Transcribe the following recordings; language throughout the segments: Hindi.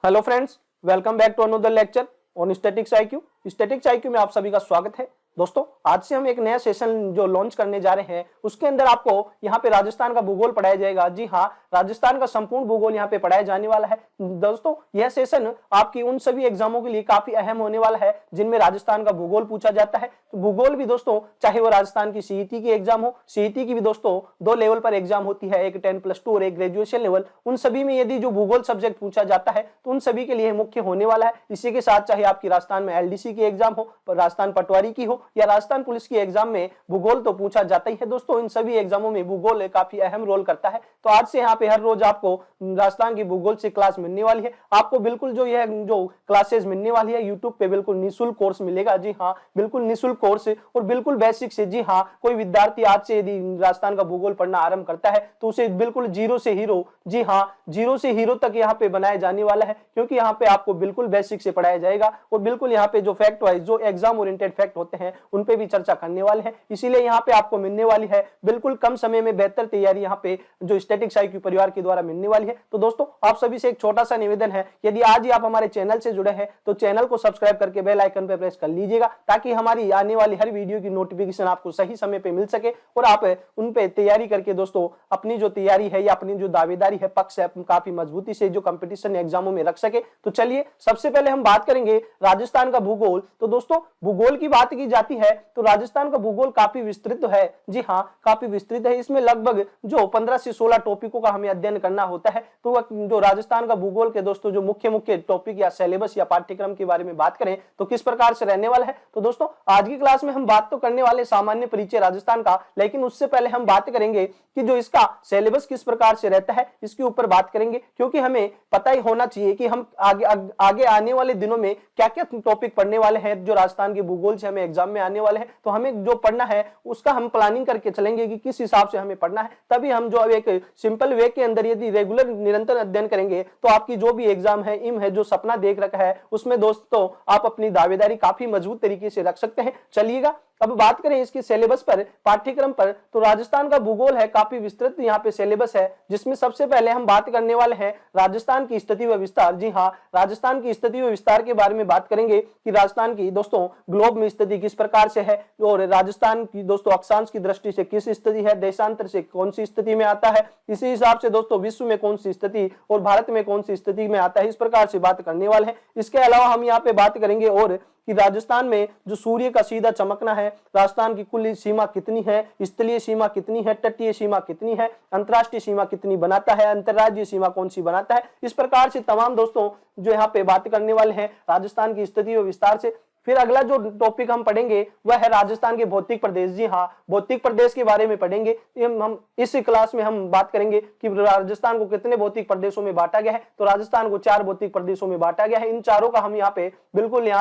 Hello friends, welcome back to another lecture on statics IQ. Statics IQ में आप सभी का स्वागत है। दोस्तों, आज से हम एक नया सेशन जो लॉन्च करने जा रहे हैं, उसके अंदर आपको यहाँ पे राजस्थान का भूगोल पढ़ाया जाएगा। जी हाँ, राजस्थान का संपूर्ण भूगोल यहाँ पे पढ़ाया जाने वाला है। दोस्तों, यह सेशन आपकी उन सभी एग्जामों के लिए काफी अहम होने वाला है जिनमें राजस्थान का भूगोल पूछा जाता है। तो भूगोल भी दोस्तों, चाहे वो राजस्थान की सीईटी की एग्जाम हो, सीईटी की भी दोस्तों दो लेवल पर एग्जाम होती है, एक 10+2 और एक ग्रेजुएशन लेवल। उन सभी में यदि जो भूगोल सब्जेक्ट पूछा जाता है तो उन सभी के लिए मुख्य होने वाला है। इसी के साथ चाहे आपकी राजस्थान में एलडीसी की एग्जाम हो, राजस्थान पटवारी की हो या राजस्थान पुलिस की एग्जाम में भूगोल तो पूछा जाता ही है। दोस्तों, इन सभी एग्जामों में भूगोल काफी अहम रोल करता है। तो आज से यहाँ पे हर रोज आपको राजस्थान की भूगोल से क्लास मिलने वाली है। आपको बिल्कुल जो क्लासेस मिलने वाली है यूट्यूब पे बिल्कुल निःशुल्क कोर्स मिलेगा। जी हाँ, बिल्कुल निःशुल्क कोर्स और बिल्कुल बेसिक से। जी हाँ, कोई विद्यार्थी आज से यदि राजस्थान का भूगोल पढ़ना आरंभ करता है तो उसे बिल्कुल जीरो से हीरो, जी हाँ, जीरो से हीरो तक यहाँ पे बनाया जाने वाला है, क्योंकि यहाँ पे आपको बिल्कुल बेसिक से पढ़ाया जाएगा और बिल्कुल यहाँ पे जो फैक्ट वाइज जो एग्जाम ओरिएंटेड फैक्ट होते हैं उन पे भी चर्चा करने वाले हैं। इसीलिए यहाँ पे आपको मिलने वाली है बिल्कुल कम समय में बेहतर तैयारी यहाँ पे जो स्टैटिक्स आईक्यू परिवार के द्वारा मिलने वाली है। तो दोस्तों, आप सभी से एक छोटा सा निवेदन है, यदि आज ही आप हमारे चैनल से जुड़े हैं तो चैनल को सब्सक्राइब करके बेल आइकन पे प्रेस कर लीजिएगा, ताकि हमारी आने वाली हर वीडियो की नोटिफिकेशन आपको सही समय पे मिल सके और आप उन पे तैयारी करके दोस्तों अपनी जो तैयारी है या अपनी जो दावेदारी है, पक्ष है, काफी मजबूती से जो कंपटीशन एग्जामों में रख सके। तो चलिए, सबसे पहले हम बात करेंगे राजस्थान का भूगोल। तो दोस्तों, भूगोल की बात की जाती है तो राजस्थान का भूगोल काफी विस्तृत है। जी हाँ, काफी विस्तृत है। इसमें लगभग जो 15 से 16 टॉपिकों का हमें अध्ययन करना होता है। तो जो राजस्थान का भूगोल के दोस्तों जो मुख्य टॉपिक या सिलेबस या पाठ्यक्रम के बारे में बात करें तो किस प्रकार से रहने वाला है, तो दोस्तों आज की क्लास में हम बात तो करने वाले सामान्य परिचय राजस्थान का, लेकिन उससे पहले हम बात करेंगे कि जो इसका सिलेबस किस प्रकार से रहता है, इसके ऊपर बात करेंगे, क्योंकि हमें पता ही होना चाहिए कि हम आगे आने वाले दिनों में क्या क्या टॉपिक पढ़ने वाले हैं जो राजस्थान के भूगोल से हमें एग्जाम में आने वाले हैं। तो हमें जो पढ़ना है उसका हम प्लानिंग करके चलेंगे कि किस हिसाब से हमें पढ़ना है, तभी हम जो एक सिंपल वे के अंदर यदि रेगुलर निरंतर अध्ययन करेंगे तो आपकी जो भी एग्जाम है, इम है, जो सपना देख रखा है, उसमें दोस्तों आप अपनी दावेदारी काफी मजबूत तरीके से रख सकते हैं। चलिएगा, अब बात करें इसके सिलेबस पर, पाठ्यक्रम पर, तो राजस्थान का भूगोल है काफी विस्तृत यहाँ पे सिलेबस है, जिसमें सबसे पहले हम बात करने वाले हैं राजस्थान की स्थिति व विस्तार। जी हाँ, राजस्थान की स्थिति व विस्तार के बारे में बात करेंगे कि राजस्थान की दोस्तों ग्लोब में स्थिति किस प्रकार से है और राजस्थान की दोस्तों अक्षांश की दृष्टि से किस स्थिति है, देशांतर से कौन सी स्थिति में आता है, इसी हिसाब से दोस्तों विश्व में कौन सी स्थिति और भारत में कौन सी स्थिति में आता है, इस प्रकार से बात करने वाले हैं। इसके अलावा हम यहाँ पे बात करेंगे और कि राजस्थान में जो सूर्य का सीधा चमकना है, राजस्थान की कुल सीमा कितनी है, स्थलीय सीमा कितनी है, तटीय सीमा कितनी है, अंतर्राष्ट्रीय सीमा कितनी बनाता है, अंतर्राज्यीय सीमा कौन सी बनाता है, इस प्रकार से तमाम दोस्तों जो यहाँ पे बात करने वाले हैं राजस्थान की स्थिति और विस्तार से। फिर अगला जो टॉपिक हम पढ़ेंगे वह है राजस्थान के भौतिक प्रदेश। जी हाँ, भौतिक प्रदेश के बारे में पढ़ेंगे। हम इस क्लास में हम बात करेंगे कि राजस्थान को कितने भौतिक प्रदेशों में बांटा गया है। तो राजस्थान को 4 भौतिक प्रदेशों में बांटा गया है। इन चारों का हम यहाँ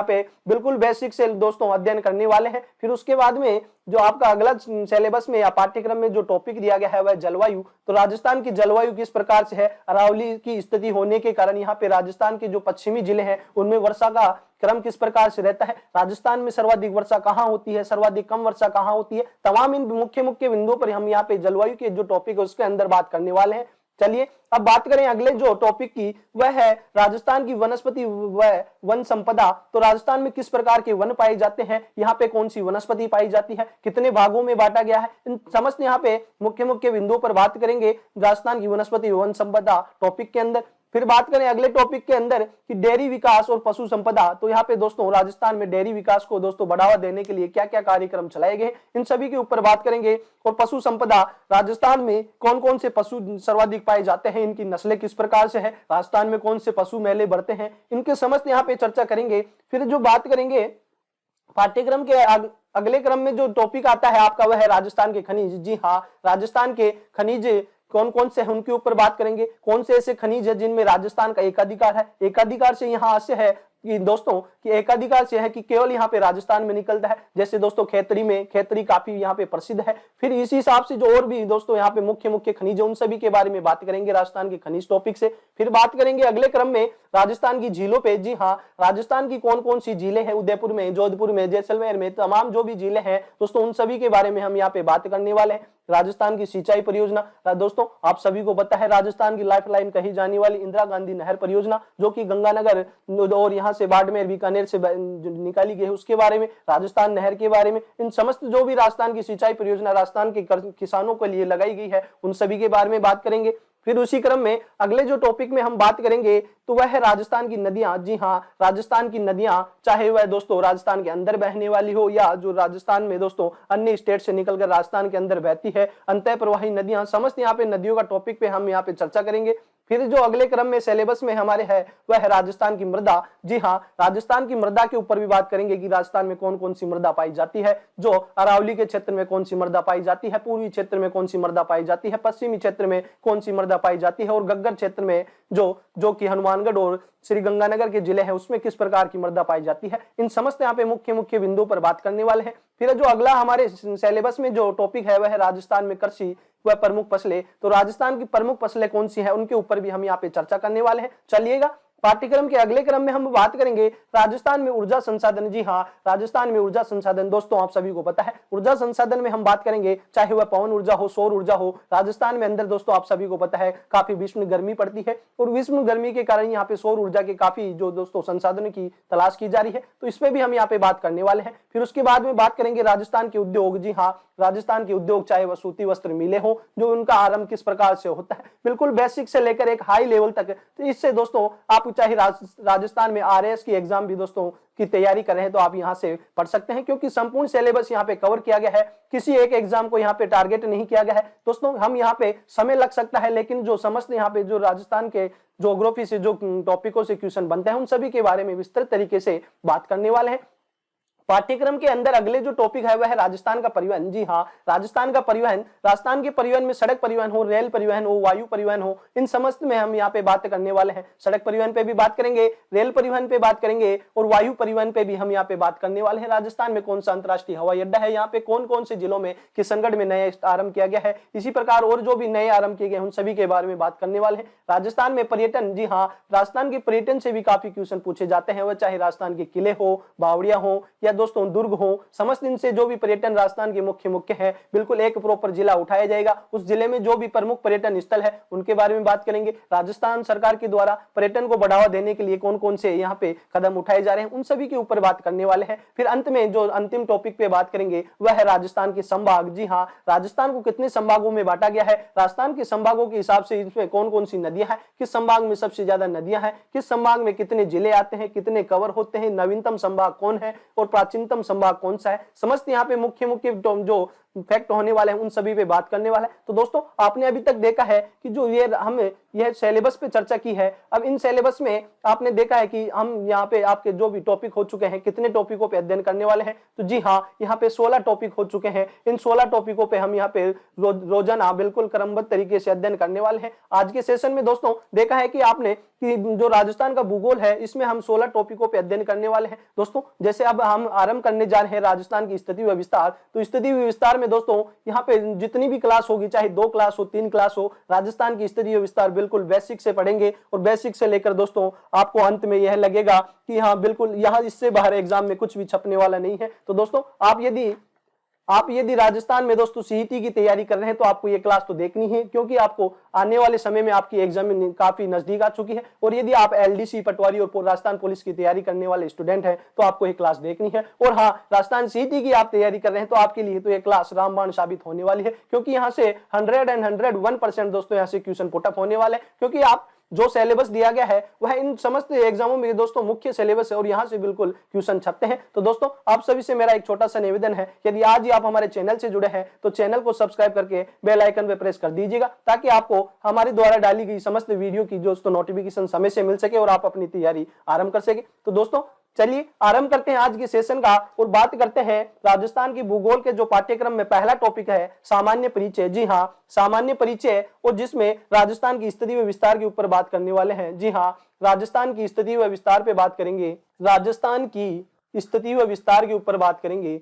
पे बिल्कुल बेसिक से दोस्तों अध्ययन करने वाले हैं। फिर उसके बाद में जो आपका अगला सिलेबस में या पाठ्यक्रम में जो टॉपिक दिया गया है वह जलवायु। तो राजस्थान की जलवायु किस प्रकार से है, अरावली की स्थिति होने के कारण यहाँ पे राजस्थान के जो पश्चिमी जिले हैं उनमें वर्षा का क्रम किस प्रकार से रहता है, राजस्थान में सर्वाधिक वर्षा कहाँ होती है, सर्वाधिक कम वर्षा कहाँ होती है, तमाम इन मुख्य बिंदुओं पर हम यहाँ पे जलवायु के जो टॉपिक है उसके अंदर बात करने वाले हैं। चलिए, अब बात करें अगले जो टॉपिक की, वह है राजस्थान की वनस्पति व वन संपदा। तो राजस्थान में किस प्रकार के वन पाए जाते हैं, यहाँ पे कौन सी वनस्पति पाई जाती है, कितने भागों में बांटा गया है, इन समस्त यहाँ पे मुख्य बिंदुओं पर बात करेंगे राजस्थान की वनस्पति वन संपदा टॉपिक के अंदर। फिर बात करें अगले टॉपिक के अंदर कि डेयरी विकास और पशु संपदा। तो यहाँ पे दोस्तों राजस्थान में डेयरी विकास को दोस्तों बढ़ावा देने के लिए क्या क्या कार्यक्रम चलाए गए, इन सभी के ऊपर बात करेंगे। और पशु संपदा, राजस्थान में कौन कौन से पशु सर्वाधिक पाए जाते हैं, इनकी नस्लें किस प्रकार से है, राजस्थान में कौन से पशु मेले बढ़ते हैं, इनके समस्त यहाँ पे चर्चा करेंगे। फिर जो बात करेंगे पाठ्यक्रम के अगले क्रम में जो टॉपिक आता है आपका वह है राजस्थान के खनिज। जी हाँ, राजस्थान के खनिज कौन कौन से हैं उनके ऊपर बात करेंगे, कौन से ऐसे खनिज है जिनमें राजस्थान का एकाधिकार है। एकाधिकार से यहाँ से है कि दोस्तों कि एकाधिकार से है कि केवल यहाँ पे राजस्थान में निकलता है, जैसे दोस्तों खेतरी काफी यहाँ पे प्रसिद्ध है। फिर इसी हिसाब से जो और भी दोस्तों यहाँ पे मुख्य खनिज है उन सभी के बारे में बात करेंगे राजस्थान के खनिज टॉपिक से। फिर बात करेंगे अगले क्रम में राजस्थान की झीलों पे। जी हाँ, राजस्थान की कौन कौन सी झीलें हैं, उदयपुर में, जोधपुर में, जैसलमेर में, तमाम जो भी झीलें हैं दोस्तों उन सभी के बारे में हम यहाँ पे बात करने वाले हैं। राजस्थान की सिंचाई परियोजना। दोस्तों आप सभी को पता है राजस्थान की लाइफलाइन कही जाने वाली इंदिरा गांधी नहर परियोजना, जो कि गंगानगर और यहाँ से बाड़मेर बीकानेर से निकाली गई है, उसके बारे में, राजस्थान नहर के बारे में, इन समस्त जो भी राजस्थान की सिंचाई परियोजना राजस्थान के किसानों के लिए लगाई गई है उन सभी के बारे में बात करेंगे। फिर उसी क्रम में अगले जो टॉपिक में हम बात करेंगे तो वह है राजस्थान की नदियां। जी हाँ, राजस्थान की नदियां, चाहे वह दोस्तों राजस्थान के अंदर बहने वाली हो या जो राजस्थान में दोस्तों अन्य स्टेट से निकलकर राजस्थान के अंदर बहती है, अंतः प्रवाही नदियां, समस्त यहाँ पे नदियों का टॉपिक पे हम यहाँ पे चर्चा करेंगे। फिर जो अगले क्रम में सिलेबस में हमारे है वह है राजस्थान की मृदा। जी हाँ, राजस्थान की मृदा के ऊपर भी बात करेंगे कि राजस्थान में कौन कौन सी मृदा पाई जाती है, जो अरावली के क्षेत्र में कौन सी मृदा पाई जाती है, पूर्वी क्षेत्र में कौन सी मृदा पाई जाती है, पश्चिमी क्षेत्र में कौन सी मृदा पाई जाती है, और गग्गर क्षेत्र में जो कि हनुमानगढ़ और श्री गंगानगर के जिले हैं उसमें किस प्रकार की मृदा पाई जाती है। इन समस्त यहाँ पे मुख्य मुख्य बिंदुओं पर बात करने वाले हैं। फिर जो अगला हमारे सिलेबस में जो टॉपिक है वह है राजस्थान में कृषि वह प्रमुख फसलें। तो राजस्थान की प्रमुख फसलें कौन सी है उनके ऊपर भी हम यहाँ पे चर्चा करने वाले हैं। चलिएगा, पाठ्यक्रम के अगले क्रम में हम बात करेंगे राजस्थान में ऊर्जा संसाधन। जी हाँ, राजस्थान में ऊर्जा संसाधन, दोस्तों आप सभी को पता है ऊर्जा संसाधन में हम बात करेंगे चाहे वह पवन ऊर्जा हो, सौर ऊर्जा हो। राजस्थान में अंदर दोस्तों आप सभी को पता है काफी भीषण गर्मी पड़ती है और भीषण गर्मी के कारण यहाँ पे सौर ऊर्जा के काफी जो दोस्तों संसाधन की तलाश की जा रही है, तो इसमें भी हम यहाँ पे बात करने वाले हैं। फिर उसके बाद में बात करेंगे राजस्थान के उद्योग। जी हाँ, राजस्थान के उद्योग, चाहे वह सूती वस्त्र मिले हो, जो उनका आरंभ किस प्रकार से होता है, बिल्कुल बेसिक से लेकर एक हाई लेवल तक। तो इससे दोस्तों आप चाहे राजस्थान में आरएएस की एग्जाम भी दोस्तों की तैयारी कर रहे हैं तो आप यहां से पढ़ सकते हैं, क्योंकि संपूर्ण सिलेबस यहां पे कवर किया गया है, किसी एक एग्जाम को यहां पे टारगेट नहीं किया गया है। दोस्तों हम यहां पे समय लग सकता है, लेकिन जो समस्त यहां पे जो राजस्थान के ज्योग्राफी से जो टॉपिकों से क्वेश्चन बनते हैं उन सभी के बारे में विस्तृत तरीके से बात करने वाले हैं। पाठ्यक्रम के अंदर अगले जो टॉपिक है वह है राजस्थान का परिवहन। जी हाँ, राजस्थान का परिवहन, राजस्थान के परिवहन में सड़क परिवहन हो, रेल परिवहन हो, वायु परिवहन हो, इन समस्त में हम यहाँ पे बात करने वाले हैं। सड़क परिवहन पे भी बात करेंगे, रेल परिवहन पे बात करेंगे और वायु परिवहन पे भी हम यहाँ पे बात करने वाले हैं। राजस्थान में कौन सा अंतर्राष्ट्रीय हवाई अड्डा है, यहाँ पे कौन कौन से जिलों में किशनगढ़ में नया आरंभ किया गया है, इसी प्रकार और जो भी नए आरंभ किए गए उन सभी के बारे में बात करने वाले हैं। राजस्थान में पर्यटन, जी हाँ, राजस्थान के पर्यटन से भी काफी क्वेश्चन पूछे जाते हैं, वह चाहे राजस्थान के किले हो, बावड़िया हो या दोस्तों दुर्ग हो, समस्त इनसे जो भी पर्यटन राजस्थान के मुख्य है, बिल्कुल एक प्रॉपर जिला उठाया जाएगा, उस जिले में जो भी प्रमुख पर्यटन स्थल है उनके बारे में बात करेंगे। राजस्थान सरकार के द्वारा पर्यटन को बढ़ावा देने के लिए कौन कौन से यहाँ पे कदम उठाए जा रहे हैं उन सभी के ऊपर बात करने वाले हैं। फिर अंत में जो अंतिम टॉपिक पे बात करेंगे वह है राजस्थान के संभाग। जी हाँ, राजस्थान को कितने संभागों में बांटा गया है, राजस्थान के संभागों के हिसाब से इसमें कौन कौन सी नदियां हैं, किस संभाग में सबसे ज्यादा नदियां हैं, किस संभाग में कितने जिले आते हैं, कितने कवर होते हैं, नवीनतम संभाग कौन है और प्राचीनतम संभाग कौन सा है, समस्त यहाँ पे मुख्य जो फैक्ट होने वाले हैं उन सभी पे बात करने वाला है। तो दोस्तों आपने अभी तक देखा है कि जो यह सिलेबस पे चर्चा की है, अब इन सिलेबस में आपने देखा है कि हम यहाँ पे आपके जो भी टॉपिक हो चुके हैं, कितने टॉपिकों पे अध्ययन करने वाले हैं, तो जी हाँ, यहाँ पे 16 टॉपिक हो चुके हैं। इन 16 टॉपिकों पे हम यहाँ पे रोजाना बिल्कुल क्रमबद्ध तरीके से अध्ययन करने वाले हैं। आज के सेशन में दोस्तों देखा है कि आपने कि जो राजस्थान का भूगोल है इसमें हम 16 टॉपिकों पे अध्ययन करने वाले हैं। दोस्तों जैसे अब हम आरंभ करने जा रहे हैं राजस्थान की स्थिति व विस्तार, तो स्थिति व विस्तार में दोस्तों यहाँ पे जितनी भी क्लास होगी, चाहे 2 क्लास हो, 3 क्लास हो, राजस्थान की स्थिति व विस्तार बिल्कुल बेसिक से पढ़ेंगे और बेसिक से लेकर दोस्तों आपको अंत में यह लगेगा कि हाँ बिल्कुल यहाँ इससे बाहर एग्जाम में कुछ भी छपने वाला नहीं है। तो दोस्तों आप यदि राजस्थान में दोस्तों सीईटी की तैयारी कर रहे हैं तो आपको ये क्लास तो देखनी है, क्योंकि आपको आने वाले समय में आपकी एग्जाम काफी नजदीक आ चुकी है। और यदि आप एलडीसी, पटवारी और राजस्थान पुलिस की तैयारी करने वाले स्टूडेंट हैं तो आपको ये क्लास देखनी है। और हाँ, राजस्थान सीईटी की आप तैयारी कर रहे हैं तो आपके लिए तो ये क्लास रामबाण साबित होने वाली है, क्योंकि यहाँ से 101% दोस्तों यहाँ से क्वेश्चन पुटअप होने वाले हैं, क्योंकि आप जो सिलेबस दिया गया है वह इन समस्त एग्जामों में दोस्तों मुख्य सिलेबस है और यहां से बिल्कुल क्वेश्चन छपते हैं। तो दोस्तों आप सभी से मेरा एक छोटा सा निवेदन है, यदि आज ही आप हमारे चैनल से जुड़े हैं तो चैनल को सब्सक्राइब करके बेल आइकन पे प्रेस कर दीजिएगा, ताकि आपको हमारे द्वारा डाली गई समस्त वीडियो की दोस्तों नोटिफिकेशन समय से मिल सके और आप अपनी तैयारी आरंभ कर सके। तो दोस्तों चलिए आरंभ करते हैं आज के सेशन का और बात करते हैं राजस्थान की भूगोल के जो पाठ्यक्रम में पहला टॉपिक है सामान्य परिचय। जी हाँ, सामान्य परिचय, और जिसमें राजस्थान की स्थिति व विस्तार के ऊपर बात करने वाले हैं। जी हाँ, राजस्थान की स्थिति व विस्तार पे बात करेंगे, राजस्थान की स्थिति व विस्तार के ऊपर बात करेंगे,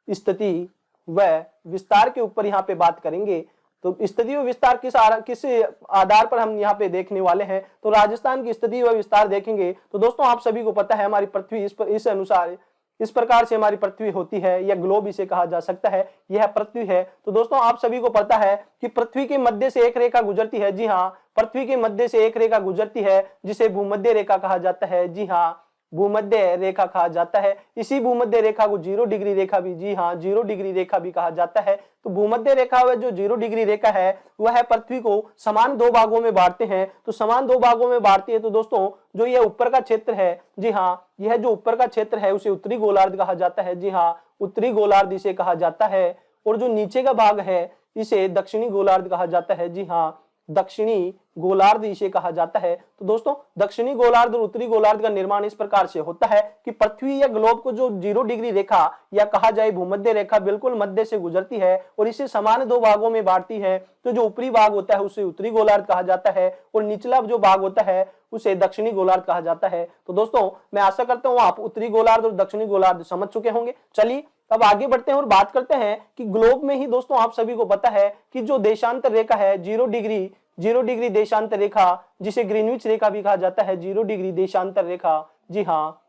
स्थिति व विस्तार के ऊपर यहाँ पे बात करेंगे। तो स्थिति व विस्तार किस आधार पर हम यहाँ पे देखने वाले हैं, तो राजस्थान की स्थिति व विस्तार देखेंगे तो दोस्तों आप सभी को पता है हमारी पृथ्वी इस अनुसार इस प्रकार से हमारी पृथ्वी होती है, या ग्लोब इसे कहा जा सकता है, यह पृथ्वी है। तो दोस्तों आप सभी को पता है कि पृथ्वी के मध्य से एक रेखा गुजरती है। जी हाँ, पृथ्वी के मध्य से एक रेखा गुजरती है जिसे भूमध्य रेखा कहा जाता है। जी हाँ, भूमध्य रेखा कहा जाता है। इसी भूमध्य रेखा को 0 डिग्री रेखा भी, जी हाँ, 0 डिग्री रेखा भी कहा जाता है। तो भूमध्य रेखा व जो 0 डिग्री रेखा है वह पृथ्वी को समान दो भागों में बांटते हैं। तो समान दो भागों में बांटती है। तो दोस्तों जो यह ऊपर का क्षेत्र है, जी हाँ, यह जो ऊपर का क्षेत्र है उसे उत्तरी गोलार्ध कहा जाता है। जी हाँ, उत्तरी गोलार्ध इसे कहा जाता है। और जो नीचे का भाग है इसे दक्षिणी गोलार्ध कहा जाता है। जी हाँ, दक्षिणी गोलार्ध इसे कहा जाता है। तो दोस्तों दक्षिणी गोलार्ध और उत्तरी गोलार्ध का निर्माण इस प्रकार से होता है कि पृथ्वी या ग्लोब को जो 0 डिग्री रेखा या कहा जाए भूमध्य रेखा बिल्कुल मध्य से गुजरती है और इसे समान दो भागों में बांटती है। तो जो ऊपरी भाग होता है उसे उत्तरी गोलार्ध कहा जाता है और निचला जो भाग होता है उसे दक्षिणी गोलार्ध कहा जाता है। तो दोस्तों मैं आशा करता हूं आप उत्तरी गोलार्ध और दक्षिणी गोलार्ध समझ चुके होंगे। चलिए अब आगे बढ़ते हैं और बात करते हैं कि ग्लोब में ही दोस्तों आप सभी को पता है कि जो देशांतर रेखा है 0 डिग्री देशांतर रेखा, जिसे ग्रीनविच रेखा भी कहा जाता है, 0 डिग्री देशांतर रेखा। जी हाँ,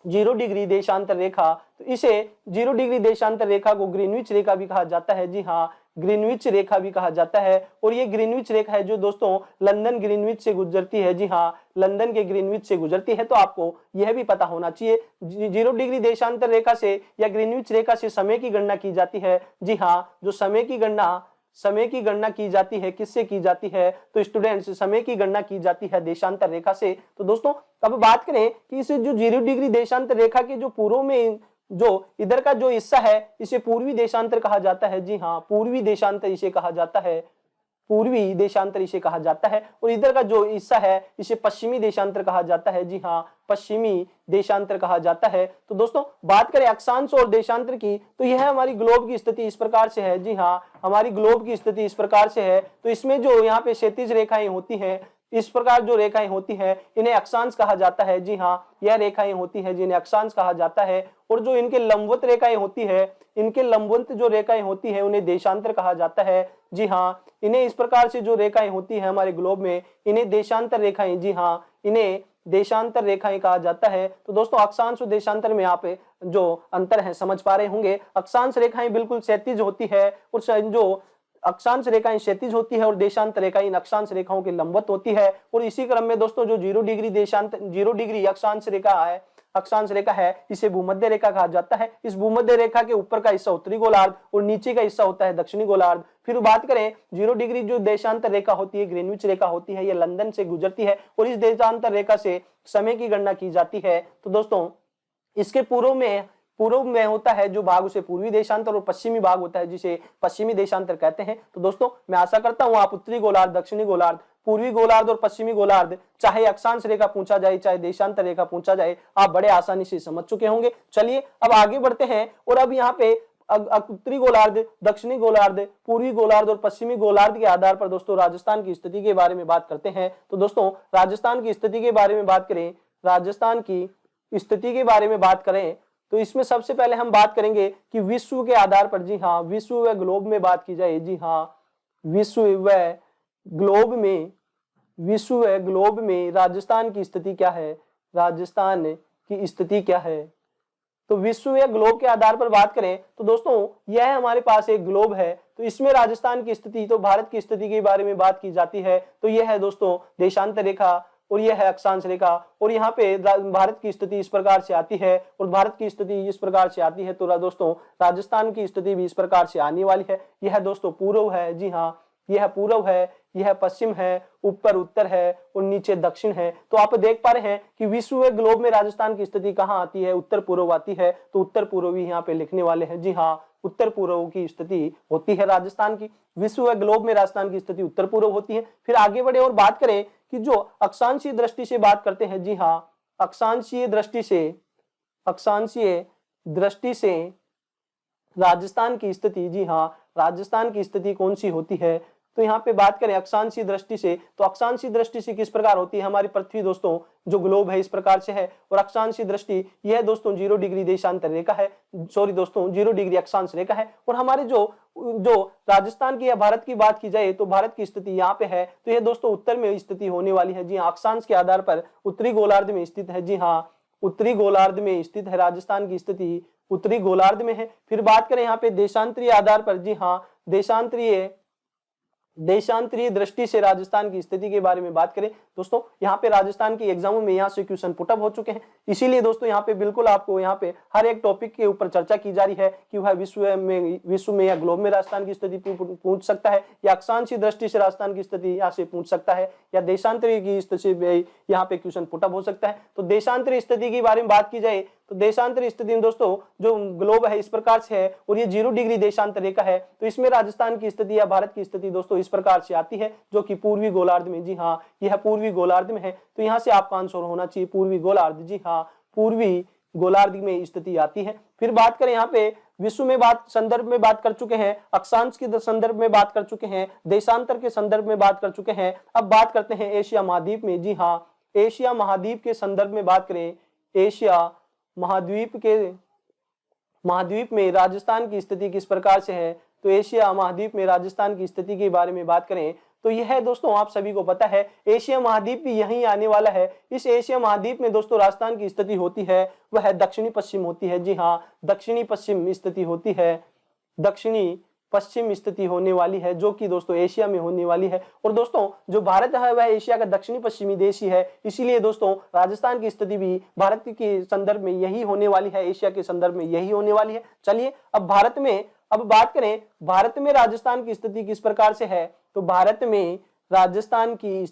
0 डिग्री देशांतर रेखा, तो इसे 0 डिग्री देशांतर रेखा को ग्रीनविच रेखा भी कहा जाता है। जी हाँ, ग्रीनविच रेखा भी कहा जाता है। और ये ग्रीनविच रेखा है जो दोस्तों लंदन ग्रीनविच से गुजरती है। जी हाँ, लंदन के ग्रीनविच से गुजरती है। तो आपको यह भी पता होना चाहिए 0 डिग्री देशांतर रेखा से या ग्रीनविच रेखा से समय की गणना की जाती है। जी हाँ, जो समय की गणना की जाती है किससे की जाती है? तो स्टूडेंट्स समय की गणना की जाती है देशांतर रेखा से। तो दोस्तों अब बात करें कि इसे जो 0 डिग्री देशांतर रेखा के जो पूर्व में जो इधर का जो हिस्सा है इसे पूर्वी देशांतर कहा जाता है। जी हाँ, पूर्वी देशांतर इसे कहा जाता है, पूर्वी देशांतर इसे कहा जाता है। और इधर का जो हिस्सा है इसे पश्चिमी देशांतर कहा जाता है। जी हाँ, पश्चिमी देशांतर कहा जाता है। तो दोस्तों बात करें अक्षांश और देशांतर की, तो यह हमारी ग्लोब की स्थिति इस प्रकार से है। जी हाँ, हमारी ग्लोब की स्थिति इस प्रकार से है। तो इसमें जो यहाँ पे क्षैतिज रेखाएं होती हैं, इस प्रकार जो रेखाएं होती हैं इन्हें अक्षांश कहा जाता है। जी हाँ, यह रेखाएं होती हैं जिन्हें अक्षांश कहा जाता है। और जो इनके लंबवत रेखाएं होती है, इनके लंबवत जो रेखाएं होती हैं उन्हें देशांतर कहा जाता है। जी हाँ, इन्हें इस प्रकार से जो रेखाएं होती हैं हमारे ग्लोब में इन्हें देशांतर रेखाएं, जी हाँ, इन्हें देशांतर रेखाएं कहा जाता है। तो दोस्तों अक्षांश और देशांतर में यहाँ पे जो अंतर है समझ पा रहे होंगे। अक्षांश रेखाएं बिल्कुल क्षैतिज होती है और जो अक्षांश रेखाएं क्षैतिज होती है और देशांतर रेखाएं इन अक्षांश रेखाओं के लंबवत होती है। और इसी क्रम में दोस्तों जो 0 डिग्री अक्षांश रेखा है इसे भूमध्य रेखा कहा जाता है। इस भूमध्य रेखा के ऊपर का हिस्सा उत्तरी गोलार्ध और नीचे का हिस्सा होता है दक्षिणी गोलार्ध। फिर बात करें 0 डिग्री जो देशांतर रेखा होती है, ग्रीनविच रेखा होती है, यह लंदन से गुजरती है और इस देशांतर रेखा से समय की गणना की जाती है। तो दोस्तों इसके पूर्व में होता है जो भाग उसे पूर्वी देशांतर और पश्चिमी भाग होता है जिसे पश्चिमी देशांतर कहते हैं। तो दोस्तों मैं आशा करता हूं आप उत्तरी गोलार्ध, दक्षिणी गोलार्ध, पूर्वी गोलार्ध और पश्चिमी गोलार्ध, चाहे अक्षांश रेखा पूछा जाए चाहे देशांतर रेखा पूछा जाए, आप बड़े आसानी से समझ चुके होंगे। चलिए अब आगे बढ़ते हैं और अब यहाँ पे उत्तरी गोलार्ध, दक्षिणी गोलार्ध, पूर्वी गोलार्ध और पश्चिमी गोलार्ध के आधार पर दोस्तों राजस्थान की स्थिति के बारे में बात करते हैं। तो दोस्तों राजस्थान की स्थिति के बारे में बात करें, राजस्थान की स्थिति के बारे में बात करें तो इसमें सबसे पहले हम बात करेंगे कि विश्व के आधार पर, जी हाँ, विश्व व ग्लोब में बात की जाए। जी हाँ, विश्व व ग्लोब में राजस्थान की स्थिति क्या है? राजस्थान की स्थिति क्या है? तो विश्व या ग्लोब के आधार पर बात करें तो दोस्तों यह हमारे पास एक ग्लोब है। तो इसमें राजस्थान की स्थिति, तो भारत की स्थिति के बारे में बात की जाती है। तो यह है दोस्तों देशांतर रेखा और यह है अक्षांश रेखा। और यहाँ पे भारत की स्थिति इस प्रकार से आती है और भारत की स्थिति इस प्रकार से आती है। तो दोस्तों राजस्थान की स्थिति भी इस प्रकार से आने वाली है। यह दोस्तों पूर्व है। जी हाँ, यह पूर्व है, यह पश्चिम है, ऊपर उत्तर है और नीचे दक्षिण है। तो आप देख पा रहे हैं कि विश्व ग्लोब में राजस्थान की स्थिति कहाँ आती है? उत्तर पूर्व आती है। तो उत्तर पूर्व ही यहाँ पे लिखने वाले हैं। जी हाँ, उत्तर पूर्व की स्थिति होती है राजस्थान की। विश्व ग्लोब में राजस्थान की स्थिति उत्तर पूर्व होती है। फिर आगे बढ़े और बात करें कि जो अक्षांशीय दृष्टि से बात करते हैं। जी हाँ, अक्षांशीय दृष्टि से राजस्थान की स्थिति, जी हाँ, राजस्थान की स्थिति कौन सी होती है? तो यहाँ पे बात करें अक्षांशीय दृष्टि से, तो अक्षांशीय दृष्टि से किस प्रकार होती है? हमारी पृथ्वी दोस्तों जो ग्लोब है इस प्रकार से है और अक्षांशीय दृष्टि यह दोस्तों 0 डिग्री देशांतर रेखा है, सॉरी दोस्तों 0 डिग्री अक्षांश रेखा है। और हमारे जो राजस्थान की या भारत की बात की जाए तो भारत की स्थिति यहाँ पे है। तो यह दोस्तों उत्तर में स्थिति होने वाली है। जी हाँ, अक्षांश के आधार पर उत्तरी गोलार्ध में स्थित है। जी हाँ, उत्तरी गोलार्ध में स्थित है, राजस्थान की स्थिति उत्तरी गोलार्ध में है। फिर बात करें यहाँ पे देशांतरीय आधार पर, जी हाँ, देशांतरीय दृष्टि से राजस्थान की स्थिति के बारे में बात करें दोस्तों, यहाँ पे राजस्थान की एग्जामों में यहाँ से क्वेश्चन पुटअप हो चुके हैं। इसीलिए दोस्तों यहाँ पे बिल्कुल आपको यहाँ पे हर एक टॉपिक के ऊपर चर्चा की जा रही है कि वह विश्व में या ग्लोब में राजस्थान की स्थिति पूछ सकता है, या अक्षांशीय दृष्टि से राजस्थान की स्थिति यहाँ से पूछ सकता है, या देशांतरीय की स्थिति से यहाँ पे क्वेश्चन पुटअप हो सकता है। तो देशांतरीय स्थिति के बारे में बात की जाए तो देशांतरीय स्थिति में दोस्तों जो ग्लोब है इस प्रकार से है, और ये 0 डिग्री देशांतर रेखा है, तो इसमें राजस्थान की स्थिति या भारत की स्थिति दोस्तों इस प्रकार से आती है, जो कि पूर्वी गोलार्ध में, जी हाँ, यह पूर्वी गोलार्ध में है। तो यहाँ से आपका आंसर होना चाहिए पूर्वी गोलार्ध, जी हाँ, पूर्वी गोलार्ध में स्थिति आती है। फिर बात करें यहाँ पे विश्व में संदर्भ में बात कर चुके हैं, अक्षांश के संदर्भ में बात कर चुके हैं, देशांतर के संदर्भ में बात कर चुके हैं। अब बात करते हैं एशिया महाद्वीप में, जी हाँ, एशिया महाद्वीप के संदर्भ में बात करें, एशिया महाद्वीप में राजस्थान की स्थिति किस प्रकार से है। तो एशिया महाद्वीप में राजस्थान की स्थिति के बारे में बात करें तो यह दोस्तों आप सभी को पता है, एशिया महाद्वीप भी यहीं आने वाला है। इस एशिया महाद्वीप में दोस्तों राजस्थान की स्थिति होती है वह दक्षिणी पश्चिम होती है, जी हाँ, दक्षिणी पश्चिम स्थिति होती है, दक्षिणी पश्चिम स्थिति होने वाली है, जो कि दोस्तों एशिया में होने वाली है। और दोस्तों जो भारत है वह एशिया का दक्षिणी पश्चिमी देश ही है, इसीलिए दोस्तों राजस्थान की स्थिति भी भारत के संदर्भ में यही होने वाली है, एशिया के संदर्भ में यही होने वाली है। चलिए अब बात करें भारत में राजस्थान की स्थिति किस प्रकार से है। तो भारत में राजस्थान की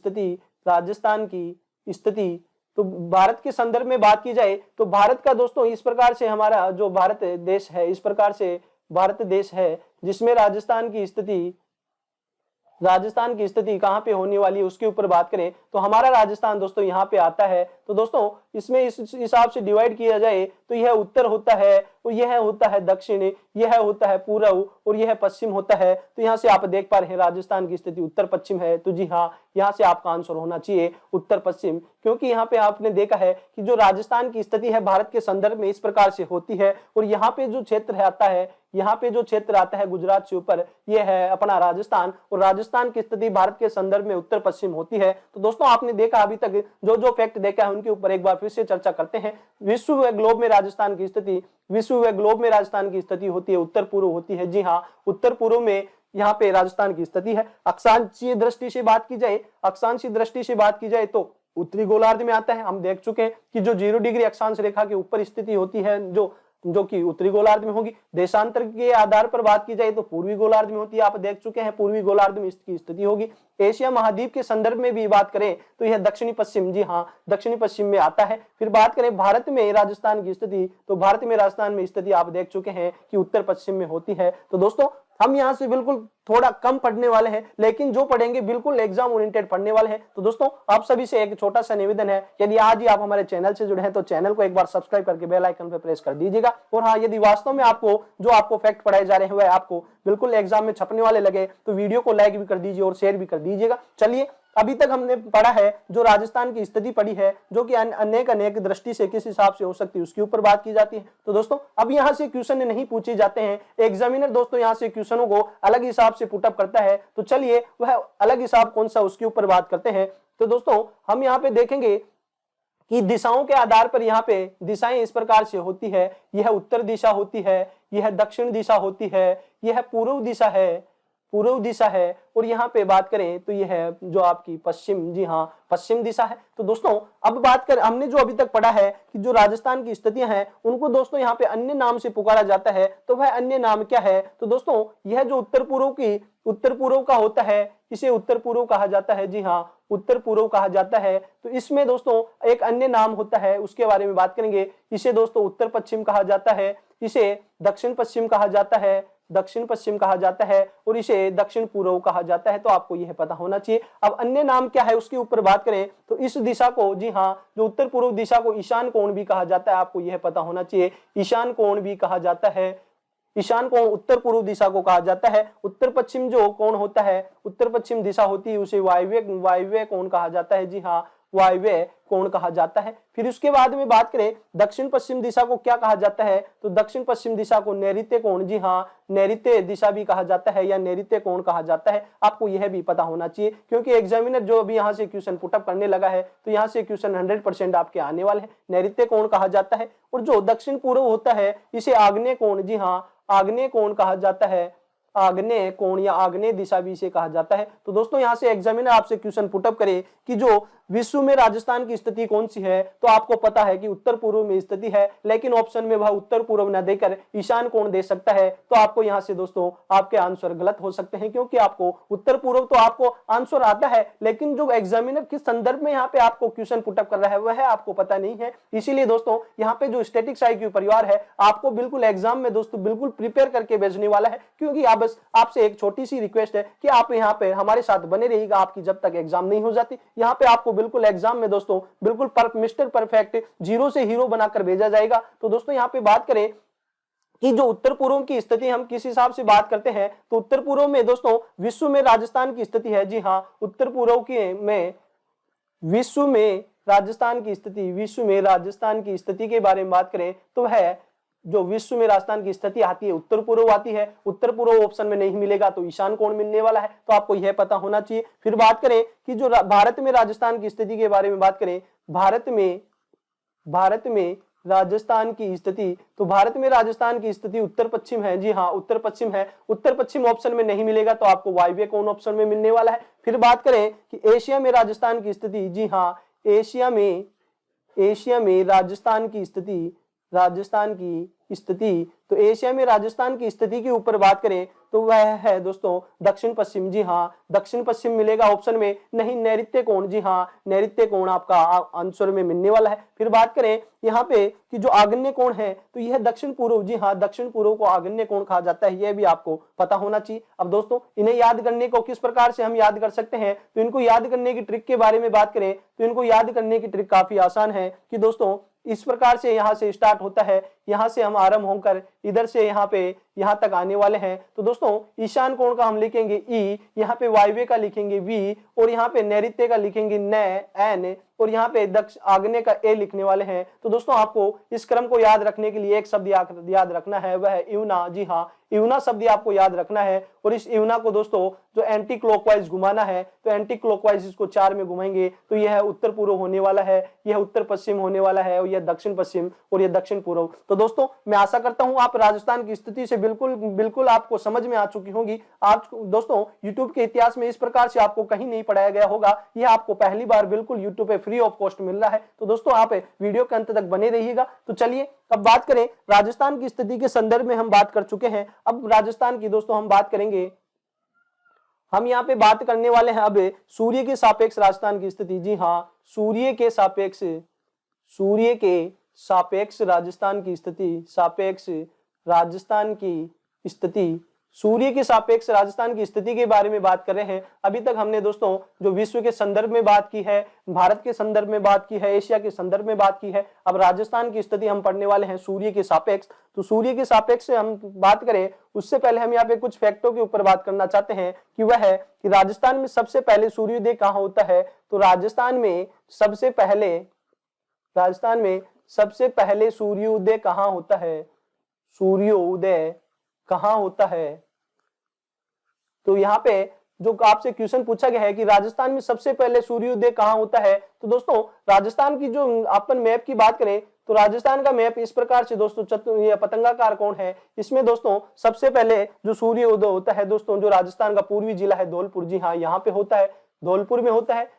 स्थिति तो भारत के संदर्भ में बात की जाए तो भारत का दोस्तों इस प्रकार से, हमारा जो भारत देश है इस प्रकार से भारत देश है, जिसमें राजस्थान की स्थिति कहां पे होने वाली है उसके ऊपर बात करें तो हमारा राजस्थान दोस्तों यहां पे आता है। तो दोस्तों इसमें इस हिसाब से डिवाइड किया जाए तो यह उत्तर होता है, और यह होता है दक्षिण, यह होता है पूर्व, और यह पश्चिम होता है। तो यहाँ से आप देख पा रहे हैं राजस्थान की स्थिति उत्तर पश्चिम है। तो जी हाँ, यहाँ से आपका आंसर होना चाहिए उत्तर पश्चिम, क्योंकि यहाँ पे आपने देखा है कि जो राजस्थान की स्थिति है भारत के संदर्भ में इस प्रकार से होती है, और यहाँ पे जो क्षेत्र आता है गुजरात से ऊपर, यह है अपना राजस्थान, और राजस्थान की स्थिति भारत के संदर्भ में उत्तर पश्चिम होती है। तो दोस्तों आपने देखा अभी तक जो फैक्ट देखा है उनके ऊपर एक बार फिर से चर्चा करते हैं। विश्व व ग्लोब में राजस्थान की स्थिति होती है उत्तर पूर्व होती है, जी हाँ, उत्तर पूर्व में यहाँ पे राजस्थान की स्थिति है। अक्षांशीय दृष्टि से बात की जाए तो उत्तरी गोलार्ध में आता है। हम देख चुके हैं कि जो 0 डिग्री अक्षांश रेखा के ऊपर स्थिति होती है जो कि उत्तरी गोलार्ध में होगी। देशांतर के आधार पर बात की जाए तो पूर्वी गोलार्ध में होती है, आप देख चुके हैं पूर्वी गोलार्ध में इसकी स्थिति होगी। एशिया महाद्वीप के संदर्भ में भी बात करें तो यह दक्षिणी पश्चिम, जी हाँ, दक्षिणी पश्चिम में आता है। फिर बात करें भारत में राजस्थान की स्थिति, तो भारत में राजस्थान में स्थिति आप देख चुके हैं कि उत्तर पश्चिम में होती है। तो दोस्तों हम यहाँ से बिल्कुल थोड़ा कम पढ़ने वाले हैं, लेकिन जो पढ़ेंगे बिल्कुल एग्जाम ओरिएंटेड पढ़ने वाले हैं। तो दोस्तों आप सभी से एक छोटा सा निवेदन है, यदि आज ही आप हमारे चैनल से जुड़े हैं तो चैनल को एक बार सब्सक्राइब करके बेल आइकन पर प्रेस कर दीजिएगा। और हाँ, यदि वास्तव में आपको फैक्ट पढ़ाए जा रहे हैं वह आपको बिल्कुल एग्जाम में छपने वाले लगे तो वीडियो को लाइक भी कर दीजिए और शेयर भी कर दीजिएगा। चलिए अभी तक हमने पढ़ा है जो राजस्थान की स्थिति पढ़ी है, जो कि अनेक दृष्टि से किस हिसाब से हो सकती है उसके ऊपर बात की जाती है। तो दोस्तों अब यहाँ से क्वेश्चन नहीं पूछे जाते हैं, एग्जामिनर दोस्तों यहाँ से क्वेश्चनों को अलग हिसाब से पुटअप करता है। तो चलिए वह अलग हिसाब कौन सा उसके ऊपर बात करते हैं। तो दोस्तों हम यहाँ पे देखेंगे कि दिशाओं के आधार पर यहाँ पे दिशाएं इस प्रकार से होती है, यह उत्तर दिशा होती है, यह दक्षिण दिशा होती है, यह पूर्व दिशा है, और यहाँ पे बात करें तो यह है जो आपकी पश्चिम, जी हाँ, पश्चिम दिशा है। तो दोस्तों अब बात कर, हमने जो अभी तक पढ़ा है कि जो राजस्थान की स्थितियां हैं उनको दोस्तों यहाँ पे अन्य नाम से पुकारा जाता है। तो वह अन्य नाम क्या है। तो दोस्तों यह जो उत्तर पूर्व का होता है इसे उत्तर पूर्व कहा जाता है, जी हाँ, उत्तर पूर्व कहा जाता है। तो इसमें दोस्तों एक अन्य नाम होता है, उसके बारे में बात करेंगे। इसे दोस्तों उत्तर पश्चिम कहा जाता है, इसे दक्षिण पश्चिम कहा जाता है, और इसे दक्षिण पूर्व कहा जाता है। तो आपको यह पता होना चाहिए। अब अन्य नाम क्या है उसके ऊपर बात करें तो इस दिशा को, जी हाँ, जो उत्तर पूर्व दिशा को ईशान कोण भी कहा जाता है, आपको यह पता होना चाहिए। ईशान कोण भी कहा जाता है, ईशान कोण उत्तर पूर्व दिशा को कहा जाता है। उत्तर पश्चिम जो कोण होता है, उत्तर पश्चिम दिशा होती है उसे वायव्य कोण कहा जाता है, जी हाँ, वायव्य कोण कहा जाता है। फिर उसके बाद में बात करें दक्षिण पश्चिम दिशा को क्या कहा जाता है, तो दक्षिण पश्चिम दिशा को नैऋत्य कोण, जी हाँ नैऋत्य दिशा भी कहा जाता है या नैऋत्य कोण कहा जाता है। आपको यह भी पता होना चाहिए क्योंकि एग्जामिनर जो अभी यहाँ से क्वेश्चन पुटअप करने लगा है तो यहाँ से क्वेश्चन 100% आपके आने वाले हैं। नैऋत्य कोण कहा जाता है। और जो दक्षिण पूर्व होता है इसे आग्नेय कोण, जी हाँ आग्नेय कोण कहा जाता है। आग्नेय कोण या आग्नेय दिशा भी इसे कहा जाता है। तो दोस्तों यहाँ से एग्जामिनर आपसे क्वेश्चन पुटअप करे कि जो विश्व में राजस्थान की स्थिति कौन सी है, तो आपको पता है कि उत्तर पूर्व में स्थिति है, लेकिन ऑप्शन में वह उत्तर पूर्व न देकर ईशान कोण दे सकता है। तो आपको यहाँ से दोस्तों आपके आंसर गलत हो सकते हैं क्योंकि आपको उत्तर पूर्व तो आपको आंसर आता है, लेकिन जो एग्जामिनर किस संदर्भ में यहाँ पे आपको क्वेश्चन पुटअप कर रहा है वह आपको पता नहीं है। इसीलिए दोस्तों यहाँ पे जो स्टैटिक्स IQ परिवार है आपको बिल्कुल एग्जाम में दोस्तों बिल्कुल प्रिपेयर करके भेजने वाला है। क्योंकि आप बस आपसे एक छोटी सी रिक्वेस्ट है कि आप यहाँ पे हमारे साथ बने रहिएगा, आपकी जब तक एग्जाम नहीं हो जाती। यहाँ पे आपको बिल्कुल एग्जाम में दोस्तों बिल्कुल मिस्टर परफेक्ट जीरो से हीरो बनाकर भेजा जाएगा। तो दोस्तों यहाँ पे बात करें कि जो उत्तर पूर्व की स्थिति हम किस हिसाब से बात करते हैं, तो उत्तर पूर्व में दोस्तों विश्व में राजस्थान की स्थिति है। जी हाँ उत्तर पूर्व की में विश्व में राजस्थान की स्थिति, विश्व में राजस्थान की स्थिति के बारे में बात करें तो वह जो विश्व में राजस्थान की स्थिति आती है उत्तर पूर्व आती है। उत्तर पूर्व ऑप्शन में नहीं मिलेगा तो ईशान कोण मिलने वाला है। तो आपको यह पता होना चाहिए। फिर बात करें कि जो भारत में राजस्थान की स्थिति के बारे में बात करें, भारत में राजस्थान की स्थिति, तो भारत में राजस्थान की स्थिति उत्तर पश्चिम है। जी हाँ उत्तर पश्चिम है। उत्तर पश्चिम ऑप्शन में नहीं मिलेगा तो आपको वायव्य कोण ऑप्शन में मिलने वाला है। फिर बात करें कि एशिया में राजस्थान की स्थिति, जी हाँ एशिया में राजस्थान की स्थिति, तो एशिया में राजस्थान की स्थिति के ऊपर बात करें तो वह है दोस्तों दक्षिण पश्चिम। जी हाँ दक्षिण पश्चिम मिलेगा ऑप्शन में नहीं, नैऋत्य कोण, जी हाँ नैऋत्य कोण आपका आंसर में मिलने वाला है। फिर बात करें यहाँ पे कि जो आग्नेय कोण है तो यह दक्षिण पूर्व, जी हाँ दक्षिण पूर्व को आग्नेय कोण कहा जाता है। यह भी आपको पता होना चाहिए। अब दोस्तों इन्हें याद करने को किस प्रकार से हम याद कर सकते हैं, तो इनको याद करने की ट्रिक के बारे में बात करें तो इनको याद करने की ट्रिक काफी आसान है कि दोस्तों इस प्रकार से यहां से स्टार्ट होता है, यहां से हम आरंभ होकर इधर से यहां तक आने वाले हैं। तो दोस्तों ईशान कोण का हम लिखेंगे ई, यहाँ पे वायव्य का लिखेंगे वी, और यहाँ पे नैऋत्य का लिखेंगे न एन, और यहाँ पे आग्नेय का ए लिखने वाले हैं। तो दोस्तों आपको इस क्रम को याद रखने के लिए एक शब्द याद रखना है, वह है यूना। जी हाँ यूना शब्द आपको याद रखना है। और इस यूना को दोस्तों जो एंटी क्लॉकवाइज घुमाना है तो एंटी क्लॉकवाइज इसको 4 में घुमाएंगे तो यह उत्तर पूर्व होने वाला है, यह उत्तर पश्चिम होने वाला है, और यह दक्षिण पश्चिम और यह दक्षिण पूर्व। तो दोस्तों मैं आशा करता हूं आप राजस्थान की स्थिति से बिल्कुल आपको समझ में आ चुकी होंगी। आप दोस्तों यूट्यूब के इतिहास में इस प्रकार से आपको कहीं नहीं पढ़ाया गया होगा, यह आपको पहली बार बिल्कुल यूट्यूब पे फ्री ऑफ कॉस्ट मिल रहा है। तो दोस्तों आप वीडियो के अंत तक बने रहिएगा। तो चलिए अब बात करें राजस्थान की स्थिति के संदर्भ में हम बात कर चुके हैं। अब राजस्थान की दोस्तों हम बात करेंगे, हम यहाँ पे बात करने वाले हैं अब सूर्य के सापेक्ष राजस्थान की स्थिति। जी हाँ सूर्य के सापेक्ष राजस्थान की स्थिति, सूर्य के सापेक्ष राजस्थान की स्थिति के बारे में बात कर रहे हैं। अभी तक हमने दोस्तों जो विश्व के संदर्भ में बात की है, भारत के संदर्भ में बात की है, एशिया के संदर्भ में बात की है। अब राजस्थान की स्थिति हम पढ़ने वाले हैं सूर्य के सापेक्ष। तो सूर्य के सापेक्ष से हम बात करें उससे पहले हम यहाँ पे कुछ फैक्टों के ऊपर बात करना चाहते हैं कि वह है कि राजस्थान में सबसे पहले सूर्योदय कहाँ होता है। तो राजस्थान में सबसे पहले सूर्योदय कहाँ होता है, सूर्योदय कहाँ होता है। तो यहाँ पे जो आपसे क्वेश्चन पूछा गया है कि राजस्थान में सबसे पहले सूर्योदय कहाँ होता है, तो दोस्तों राजस्थान की जो अपन मैप की बात करें तो राजस्थान का मैप इस प्रकार से दोस्तों ये पतंगाकार कोण है। इसमें दोस्तों सबसे पहले जो सूर्योदय होता है दोस्तों जो राजस्थान का पूर्वी जिला है धौलपुर, जी हाँ यहाँ पे होता है, धौलपुर में होता है,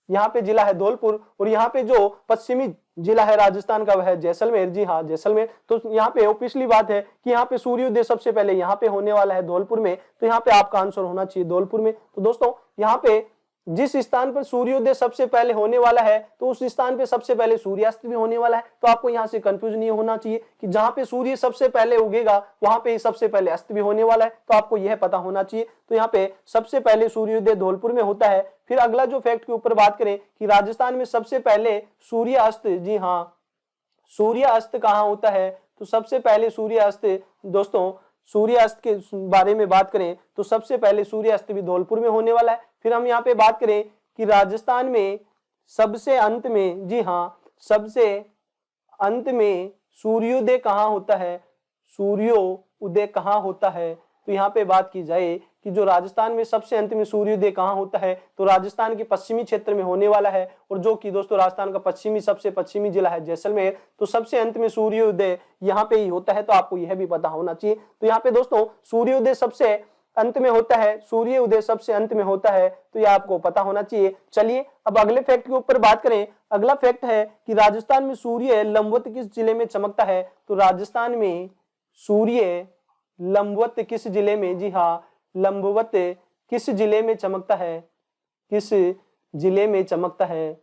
यहाँ पे जिला है धौलपुर। और यहाँ पे जो पश्चिमी जिला है राजस्थान का वह है जैसलमेर। जी हाँ जैसलमेर। तो यहाँ पे पिछली बात है कि यहाँ पे सूर्योदय सबसे पहले यहाँ पे होने वाला है धौलपुर में, तो यहाँ पे आपका आंसर होना चाहिए धौलपुर में। तो दोस्तों यहाँ पे जिस स्थान पर सूर्योदय सबसे पहले होने वाला है तो उस स्थान पे सबसे पहले सूर्यास्त भी होने वाला है। तो आपको यहाँ से कंफ्यूज नहीं होना चाहिए कि जहां पे सूर्य सबसे पहले उगेगा वहां पे सबसे पहले अस्त भी होने वाला है। तो आपको यह पता होना चाहिए। तो यहाँ पे सबसे पहले सूर्योदय धौलपुर में होता है। फिर अगला जो फैक्ट के ऊपर बात करें कि राजस्थान में सबसे पहले सूर्यास्त, जी हाँ सूर्यास्त कहाँ होता है, तो सबसे पहले सूर्यास्त दोस्तों सूर्यास्त के बारे में बात करें तो सबसे पहले सूर्यास्त भी धौलपुर में होने वाला है। फिर हम यहाँ पे बात करें कि राजस्थान में सबसे अंत में, जी हाँ, सबसे अंत में सूर्योदय कहाँ होता है, सूर्योदय कहाँ होता है? तो यहाँ पे बात की जाए कि जो राजस्थान में सबसे अंत में सूर्योदय कहाँ होता है, तो राजस्थान के पश्चिमी क्षेत्र में होने वाला है, और जो कि दोस्तों राजस्थान का सबसे पश्चिमी जिला है जैसलमेर। तो सबसे अंत में सूर्योदय यहाँ पे ही होता है, तो आपको यह भी पता होना चाहिए। तो यहाँ पे दोस्तों सूर्योदय सबसे अंत में होता है, सूर्योदय सबसे अंत में होता है, तो यह आपको पता होना चाहिए। चलिए अब अगले फैक्ट के ऊपर बात करें। अगला फैक्ट है कि राजस्थान में सूर्य लंबवत किस जिले में चमकता है? तो राजस्थान में सूर्य लंबवत किस जिले में, जी हाँ, लंबवत किस जिले में चमकता है? किस जिले में चमकता है?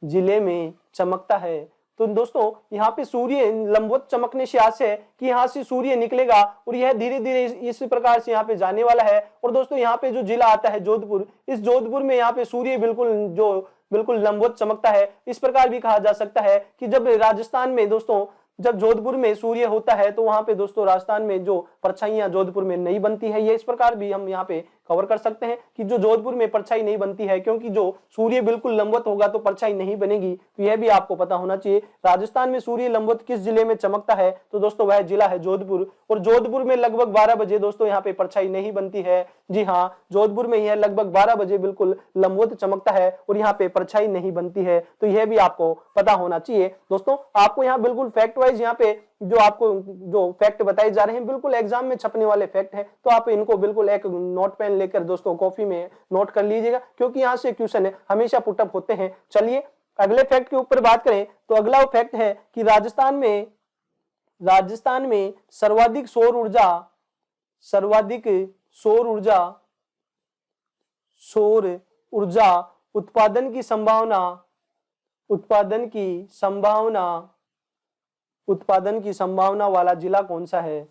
जिले में चमकता है। तो दोस्तों यहाँ पे सूर्य लंबवत चमकने से आशय है कि यहाँ से सूर्य निकलेगा और यह धीरे धीरे इस प्रकार से यहाँ पे जाने वाला है। और दोस्तों यहाँ पे जो जिला आता है जोधपुर, इस जोधपुर में यहाँ पे सूर्य बिल्कुल लंबवत चमकता है। इस प्रकार भी कहा जा सकता है कि जब राजस्थान में दोस्तों, जब जोधपुर में सूर्य होता है तो वहां पे दोस्तों राजस्थान में जो परछाइयां जोधपुर में नहीं बनती है। ये इस प्रकार भी हम यहाँ पे कवर कर सकते हैं कि जो जोधपुर में परछाई नहीं बनती है, क्योंकि जो सूर्य बिल्कुल लंबवत होगा तो परछाई नहीं बनेगी। तो यह भी आपको पता होना चाहिए। राजस्थान में सूर्य लंबवत किस जिले में चमकता है? तो दोस्तों वह जिला है जोधपुर। और जोधपुर में लगभग 12 बजे दोस्तों यहाँ पे परछाई नहीं बनती है। जी हाँ, जोधपुर में यह लगभग 12 बजे बिल्कुल लंबवत चमकता है और यहाँ पे परछाई नहीं बनती है। तो यह भी आपको पता होना चाहिए। दोस्तों आपको यहाँ बिल्कुल फैक्ट वाइज यहाँ पे जो आपको जो फैक्ट बताए जा रहे हैं बिल्कुल एग्जाम में छपने वाले फैक्ट हैं, तो आप इनको बिल्कुल एक नोट पेन लेकर दोस्तों कॉपी में नोट कर लीजिएगा, क्योंकि यहाँ से क्वेश्चन है हमेशा पुटअप होते हैं। चलिए अगले फैक्ट के ऊपर बात करें तो अगला फैक्ट है कि राजस्थान में सर्वाधिक सौर ऊर्जा उत्पादन की संभावना वाला जिला कौन सा है?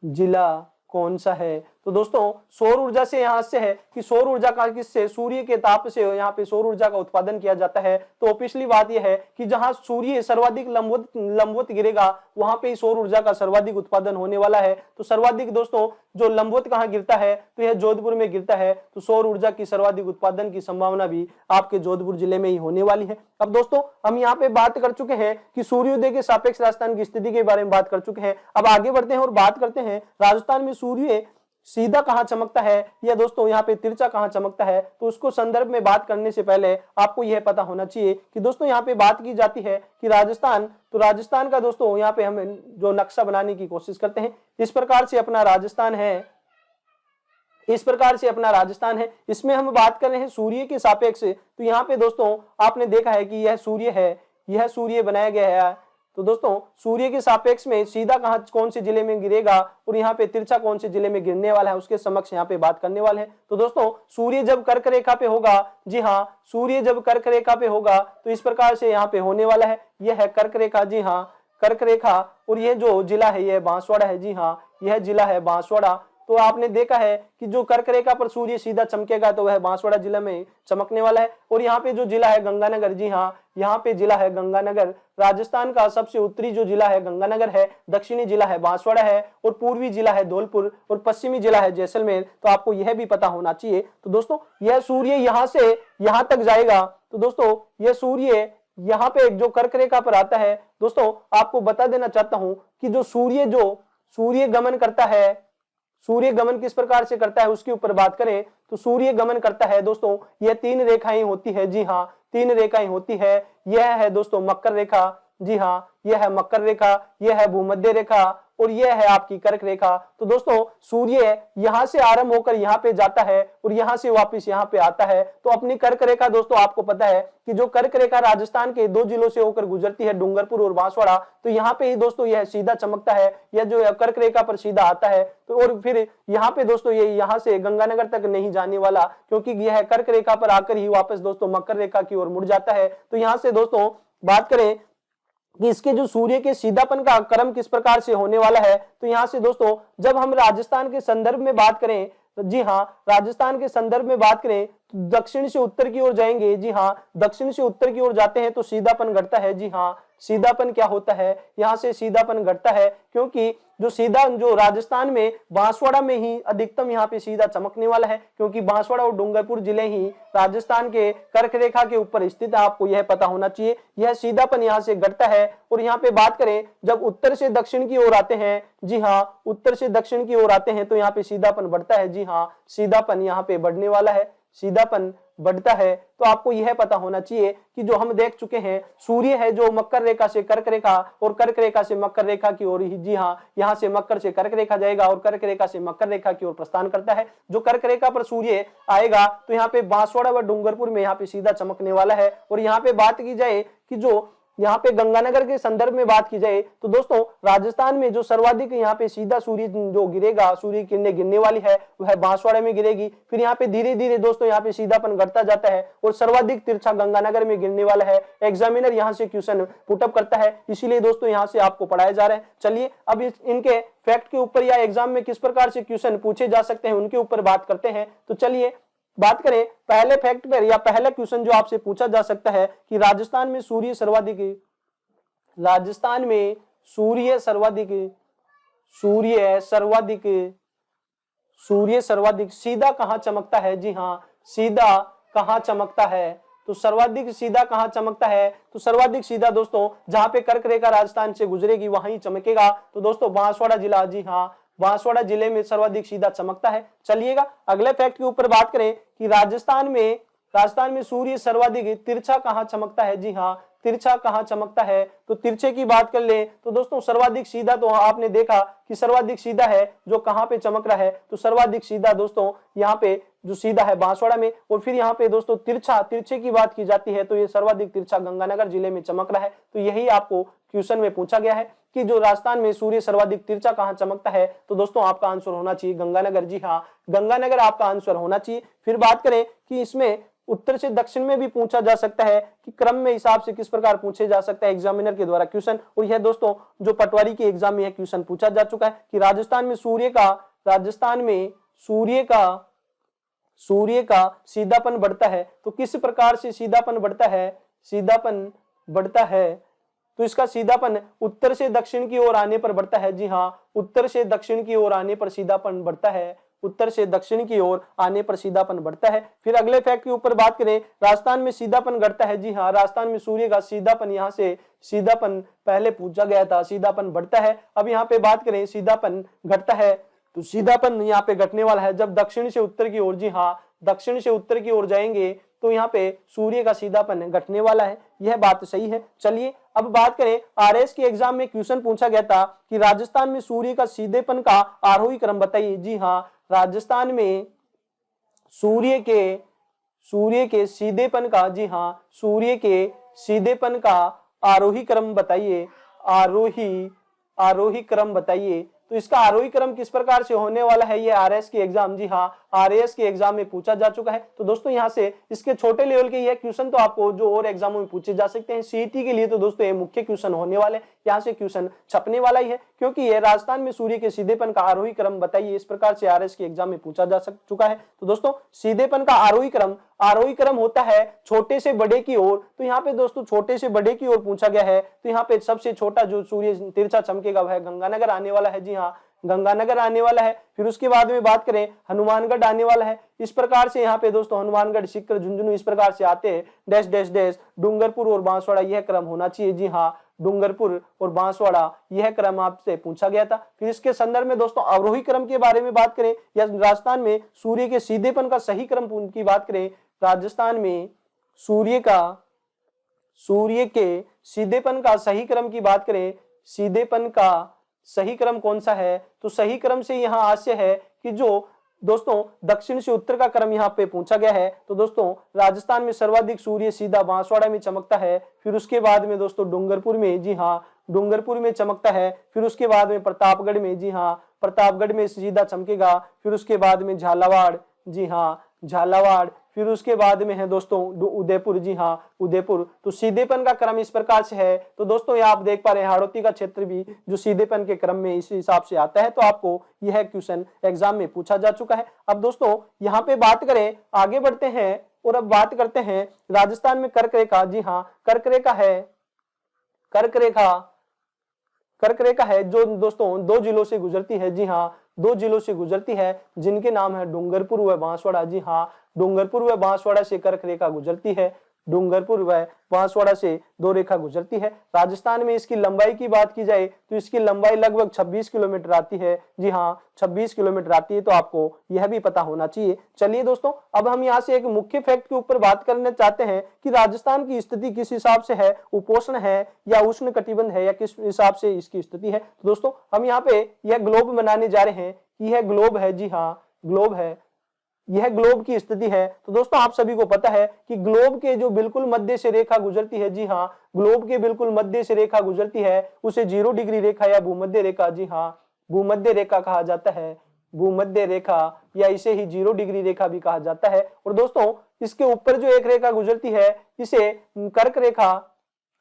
जिला कौन सा है? तो दोस्तों सौर ऊर्जा से यहाँ से है कि सौर ऊर्जा का किससे, सूर्य के ताप से यहाँ पे सौर ऊर्जा का उत्पादन किया जाता है। तो पिछली बात यह है कि जहां सूर्य सर्वाधिक लंबवत गिरेगा वहां पे सौर ऊर्जा का सर्वाधिक उत्पादन होने वाला है। तो सर्वाधिक दोस्तों जो लंबवत कहाँ गिरता है, तो यह जोधपुर में गिरता है। तो सौर ऊर्जा की सर्वाधिक उत्पादन की संभावना भी आपके जोधपुर जिले में ही होने वाली है। अब दोस्तों हम यहाँ पे बात कर चुके हैं कि सूर्योदय के सापेक्ष राजस्थान की स्थिति के बारे में बात कर चुके हैं। अब आगे बढ़ते हैं और बात करते हैं राजस्थान में सूर्य सीधा कहां चमकता है या दोस्तों यहाँ पे तिरछा कहां चमकता है। तो उसको संदर्भ में बात करने से पहले आपको यह पता होना चाहिए कि दोस्तों यहाँ पे बात की जाती है कि राजस्थान, तो राजस्थान का दोस्तों यहाँ पे हम जो नक्शा बनाने की कोशिश करते हैं, इस प्रकार से अपना राजस्थान है, इसमें हम बात कर रहे हैं सूर्य के सापेक्ष। तो यहाँ पे दोस्तों आपने देखा है कि यह सूर्य बनाया गया है। तो दोस्तों सूर्य के सापेक्ष में सीधा कौन से जिले में गिरेगा और यहाँ पे तिरछा कौन से जिले में गिरने वाला है, उसके समक्ष यहाँ पे बात करने वाले हैं। तो दोस्तों सूर्य जब कर्क रेखा पे होगा, जी हाँ, सूर्य जब कर्क रेखा पे होगा तो इस प्रकार से यहाँ पे होने वाला है। यह है कर्क रेखा, जी हाँ, कर्क रेखा। और यह जो जिला है यह बांसवाड़ा है, जी हाँ, यह जिला है बांसवाड़ा। तो आपने देखा है कि जो कर्क रेखा पर सूर्य सीधा चमकेगा तो वह बांसवाड़ा जिला में चमकने वाला है। और यहाँ पे जो जिला है गंगानगर, जी हाँ, यहाँ पे जिला है गंगानगर। राजस्थान का सबसे उत्तरी जो जिला है गंगानगर है, दक्षिणी जिला है बांसवाड़ा है, और पूर्वी जिला है धौलपुर, और पश्चिमी जिला है जैसलमेर। तो आपको यह भी पता होना चाहिए। तो दोस्तों यह सूर्य यहाँ से यहाँ तक जाएगा। तो दोस्तों यह सूर्य यहाँ पे जो कर्क रेखा पर आता है, दोस्तों आपको बता देना चाहता हूं कि जो सूर्य गमन करता है, सूर्य गमन किस प्रकार से करता है उसके ऊपर बात करें तो सूर्य गमन करता है दोस्तों, यह 3 रेखाएं होती है। जी हाँ, 3 रेखाएं होती है। यह है दोस्तों मकर रेखा, जी हाँ, यह है मकर रेखा, यह है भूमध्य रेखा, और यह है आपकी कर्क रेखा। तो दोस्तों सूर्य यहां से आरंभ होकर यहाँ पे जाता है और यहां से वापस यहाँ पे आता है। तो अपनी कर्क रेखा दोस्तों आपको पता है कि जो कर्क रेखा राजस्थान के 2 जिलों से होकर गुजरती है, डूंगरपुर और बांसवाड़ा, तो यहाँ पे ही दोस्तों यह सीधा चमकता है, यह जो कर्क रेखा पर सीधा आता है। तो और फिर यहाँ पे दोस्तों ये यहाँ से गंगानगर तक नहीं जाने वाला, क्योंकि यह कर्क रेखा पर आकर ही वापस दोस्तों मकर रेखा की ओर मुड़ जाता है। तो यहाँ से दोस्तों बात करें कि इसके जो सूर्य के सीधापन का क्रम किस प्रकार से होने वाला है, तो यहाँ से दोस्तों जब हम राजस्थान के संदर्भ में बात करें, जी हाँ, राजस्थान के संदर्भ में बात करें दक्षिण से उत्तर की ओर जाएंगे, जी हाँ, दक्षिण से उत्तर की ओर जाते हैं तो सीधापन घटता है, जी हाँ, सीधापन क्या होता है, यहाँ से सीधापन घटता है, क्योंकि जो राजस्थान में बांसवाड़ा में ही अधिकतम यहाँ पे सीधा चमकने वाला है, क्योंकि बांसवाड़ा और डूंगरपुर जिले ही राजस्थान के कर्क रेखा के ऊपर स्थित है, आपको यह पता होना चाहिए। यह सीधापन यहाँ से घटता है। और यहाँ पे बात करें जब उत्तर से दक्षिण की ओर आते हैं, जी हाँ, उत्तर से दक्षिण की ओर आते हैं तो यहाँ पे सीधापन बढ़ता है, जी हाँ, सीधापन यहाँ पे बढ़ने वाला है, सीधापन बढ़ता है। तो आपको यह पता होना चाहिए कि जो हम देख चुके हैं, सूर्य है जो मकर रेखा से कर्क रेखा और कर्क रेखा से मकर रेखा की ओर, जी हाँ, यहाँ से मकर से कर्क रेखा जाएगा और कर्क रेखा से मकर रेखा की ओर प्रस्थान करता है। जो कर्क रेखा पर सूर्य आएगा तो यहाँ पे बांसवाड़ा व डूंगरपुर में यहाँ पे सीधा चमकने वाला है। और यहाँ पे बात की जाए कि जो यहाँ पे गंगानगर के संदर्भ में बात की जाए तो दोस्तों राजस्थान में जो सर्वाधिक यहाँ पे सीधा सूर्य जो गिरेगा, सूर्य किरणें गिरने वाली है, वह बांसवाड़ा में गिरेगी। फिर यहाँ पे धीरे धीरे दोस्तों यहाँ पे सीधापन घटता जाता है और सर्वाधिक तिरछा गंगानगर में गिरने वाला है। एग्जामिनर यहाँ से क्वेश्चन पुटअप करता है, इसीलिए दोस्तों यहाँ से आपको पढ़ाया जा रहा है। चलिए अब इनके फैक्ट के ऊपर या एग्जाम में किस प्रकार से क्वेश्चन पूछे जा सकते हैं उनके ऊपर बात करते हैं। तो चलिए बात करें पहले फैक्ट पर या पहला क्वेश्चन जो आपसे पूछा जा सकता है कि राजस्थान में सूर्य सर्वाधिक सीधा कहां चमकता है, जी हाँ, सीधा कहां चमकता है। तो सर्वाधिक सीधा कहां चमकता है, तो सर्वाधिक सीधा दोस्तों जहां पे कर्क रेखा राजस्थान से गुजरेगी वहीं चमकेगा। तो दोस्तों बांसवाड़ा जिला, जी हाँ, बांसवाड़ा जिले में सर्वाधिक सीधा चमकता है। चलिएगा अगले फैक्ट के ऊपर बात करें कि राजस्थान में सूर्य सर्वाधिक तिरछा कहां चमकता है, जी हाँ, तिरछा कहां चमकता है। तो तिरछे की बात कर ले तो दोस्तों सर्वाधिक सीधा तो आपने देखा कि सर्वाधिक सीधा है जो कहां पे चमक रहा है, तो सर्वाधिक सीधा दोस्तों यहाँ पे जो सीधा है बांसवाड़ा में। और फिर यहाँ पे दोस्तों तिरछे की बात की जाती है तो ये सर्वाधिक तिरछा गंगानगर जिले में चमक रहा है। तो यही आपको क्वेश्चन में पूछा गया है कि जो राजस्थान में सूर्य सर्वाधिक तिरछा कहां चमकता है, तो दोस्तों आपका आंसर होना चाहिए गंगानगर, जी हाँ, गंगानगर आपका आंसर होना चाहिए। फिर बात करें कि इसमें उत्तर से दक्षिण में भी पूछा जा सकता है कि क्रम में हिसाब से किस प्रकार पूछे जा सकता है एग्जामिनर के द्वारा क्वेश्चन। और यह दोस्तों जो पटवारी के एग्जाम में यह क्वेश्चन पूछा जा चुका है कि राजस्थान में सूर्य का सीधापन बढ़ता है, तो किस प्रकार से सीधापन बढ़ता है। तो इसका सीधापन उत्तर से दक्षिण की ओर आने पर बढ़ता है, जी हाँ, उत्तर से दक्षिण की ओर आने पर सीधापन बढ़ता है, उत्तर से दक्षिण की ओर आने पर सीधापन बढ़ता है। फिर अगले फैक्ट के ऊपर बात करें, राजस्थान में सीधापन घटता है, जी हाँ, राजस्थान में सूर्य का सीधापन, यहाँ से सीधापन पहले पूछा गया था, सीधापन बढ़ता है। अब यहाँ पे बात करें सीधापन घटता है, तो सीधापन यहाँ पे घटने वाला है जब दक्षिण से उत्तर की ओर, जी हाँ, दक्षिण से उत्तर की ओर जाएंगे तो यहाँ पे सूर्य का सीधापन घटने वाला है। यह बात सही है। चलिए अब बात करें, आरएस के एग्जाम में क्वेश्चन पूछा गया था कि राजस्थान में सूर्य का सीधेपन का आरोही क्रम बताइए, जी हाँ, राजस्थान में सूर्य के सीधेपन का, जी हाँ, सूर्य के सीधेपन का आरोही क्रम बताइए, आरोही क्रम बताइए। तो इसका आरोही क्रम किस प्रकार से होने वाला है, ये आरएस के एग्जाम, जी हाँ, आरएस के एग्जाम में पूछा जा चुका है। तो दोस्तों यहाँ से इसके छोटे लेवल के ये क्वेश्चन तो आपको जो और एग्जामों में पूछे जा सकते हैं। सीईटी के लिए तो दोस्तों ये मुख्य क्वेश्चन होने वाले, यहाँ से क्वेश्चन छपने वाला ही है, क्योंकि ये राजस्थान में सूर्य के सीधेपन का आरोही क्रम बताइए, इस प्रकार से आरएस के एग्जाम में पूछा जा चुका है। तो दोस्तों सीधेपन का आरोही क्रम होता है छोटे से बड़े की ओर। तो यहाँ पे दोस्तों छोटे से बड़े की ओर पूछा गया है, तो यहाँ पे सबसे छोटा जो सूर्य तिरछा चमकेगा वह गंगानगर आने वाला है, जी हाँ, गंगानगर आने वाला है। फिर उसके बाद में बात करें हनुमानगढ़ आने वाला है। इस प्रकार से यहाँ पे दोस्तों हनुमानगढ़, सीकर, झुंझुनू इस प्रकार से आते हैं, डैश डैश डैश, डूंगरपुर और बांसवाड़ा यह क्रम होना चाहिए, जी हाँ, डूंगरपुर और बांसवाड़ा यह क्रम आपसे पूछा गया था। फिर इसके संदर्भ में दोस्तों अवरोही क्रम के बारे में बात करें या राजस्थान में सूर्य के सीधेपन का सही क्रम की बात करें, राजस्थान में सूर्य के सीधेपन का सही क्रम की बात करें, सीधेपन का सही क्रम कौन सा है, तो सही क्रम से यहाँ आशय है कि जो दोस्तों दक्षिण से उत्तर का क्रम यहाँ पे पूछा गया है। तो दोस्तों राजस्थान में सर्वाधिक सूर्य सीधा बांसवाड़ा में चमकता है, फिर उसके बाद में दोस्तों डूंगरपुर में, जी हाँ, डूंगरपुर में चमकता है, फिर उसके बाद में प्रतापगढ़ में, जी हाँ, प्रतापगढ़ में सीधा चमकेगा, फिर उसके बाद में झालावाड़, जी हाँ, झालावाड़, फिर उसके बाद में है दोस्तों उदयपुर, जी हाँ उदयपुर। तो सीधेपन का क्रम इस प्रकार से है। तो दोस्तों यहाँ आप देख पा रहे हैं हाड़ौती का क्षेत्र भी जो सीधेपन के क्रम में इस हिसाब से आता है। तो आपको यह क्वेश्चन एग्जाम में पूछा जा चुका है। अब दोस्तों यहाँ पे बात करें, आगे बढ़ते हैं और अब बात करते हैं राजस्थान में कर्क रेखा। जी हाँ कर्क रेखा है, कर्क रेखा है जो दोस्तों 2 जिलों से गुजरती है। जी हाँ 2 जिलों से गुजरती है जिनके नाम है डूंगरपुर व बांसवाड़ा। जी हाँ डूंगरपुर व बांसवाड़ा से कर्क रेखा गुजरती है, डूंगरपुर व बांसवाड़ा से 2 रेखा गुजरती है। राजस्थान में इसकी लंबाई की बात की जाए तो इसकी लंबाई लगभग 26 किलोमीटर आती है। जी हाँ 26 किलोमीटर आती है। तो आपको यह भी पता होना चाहिए। चलिए दोस्तों अब हम यहाँ से एक मुख्य फैक्ट के ऊपर बात करना चाहते हैं कि राजस्थान की स्थिति किस हिसाब से है, उपोष्ण है या उष्ण कटिबंध है या किस हिसाब से इसकी स्थिति है। तो दोस्तों हम यहाँ पे यह ग्लोब बनाने जा रहे हैं कि यह ग्लोब है। जी हाँ ग्लोब है, यह ग्लोब की स्थिति है। तो दोस्तों आप सभी को पता है कि ग्लोब के जो बिल्कुल मध्य से रेखा गुजरती है, जी हाँ ग्लोब के बिल्कुल मध्य से रेखा गुजरती है उसे 0 डिग्री रेखा या भूमध्य रेखा, जी हाँ भूमध्य रेखा कहा जाता है, भूमध्य रेखा या इसे ही 0 डिग्री रेखा भी कहा जाता है। और दोस्तों इसके ऊपर जो एक रेखा गुजरती है इसे कर्क रेखा,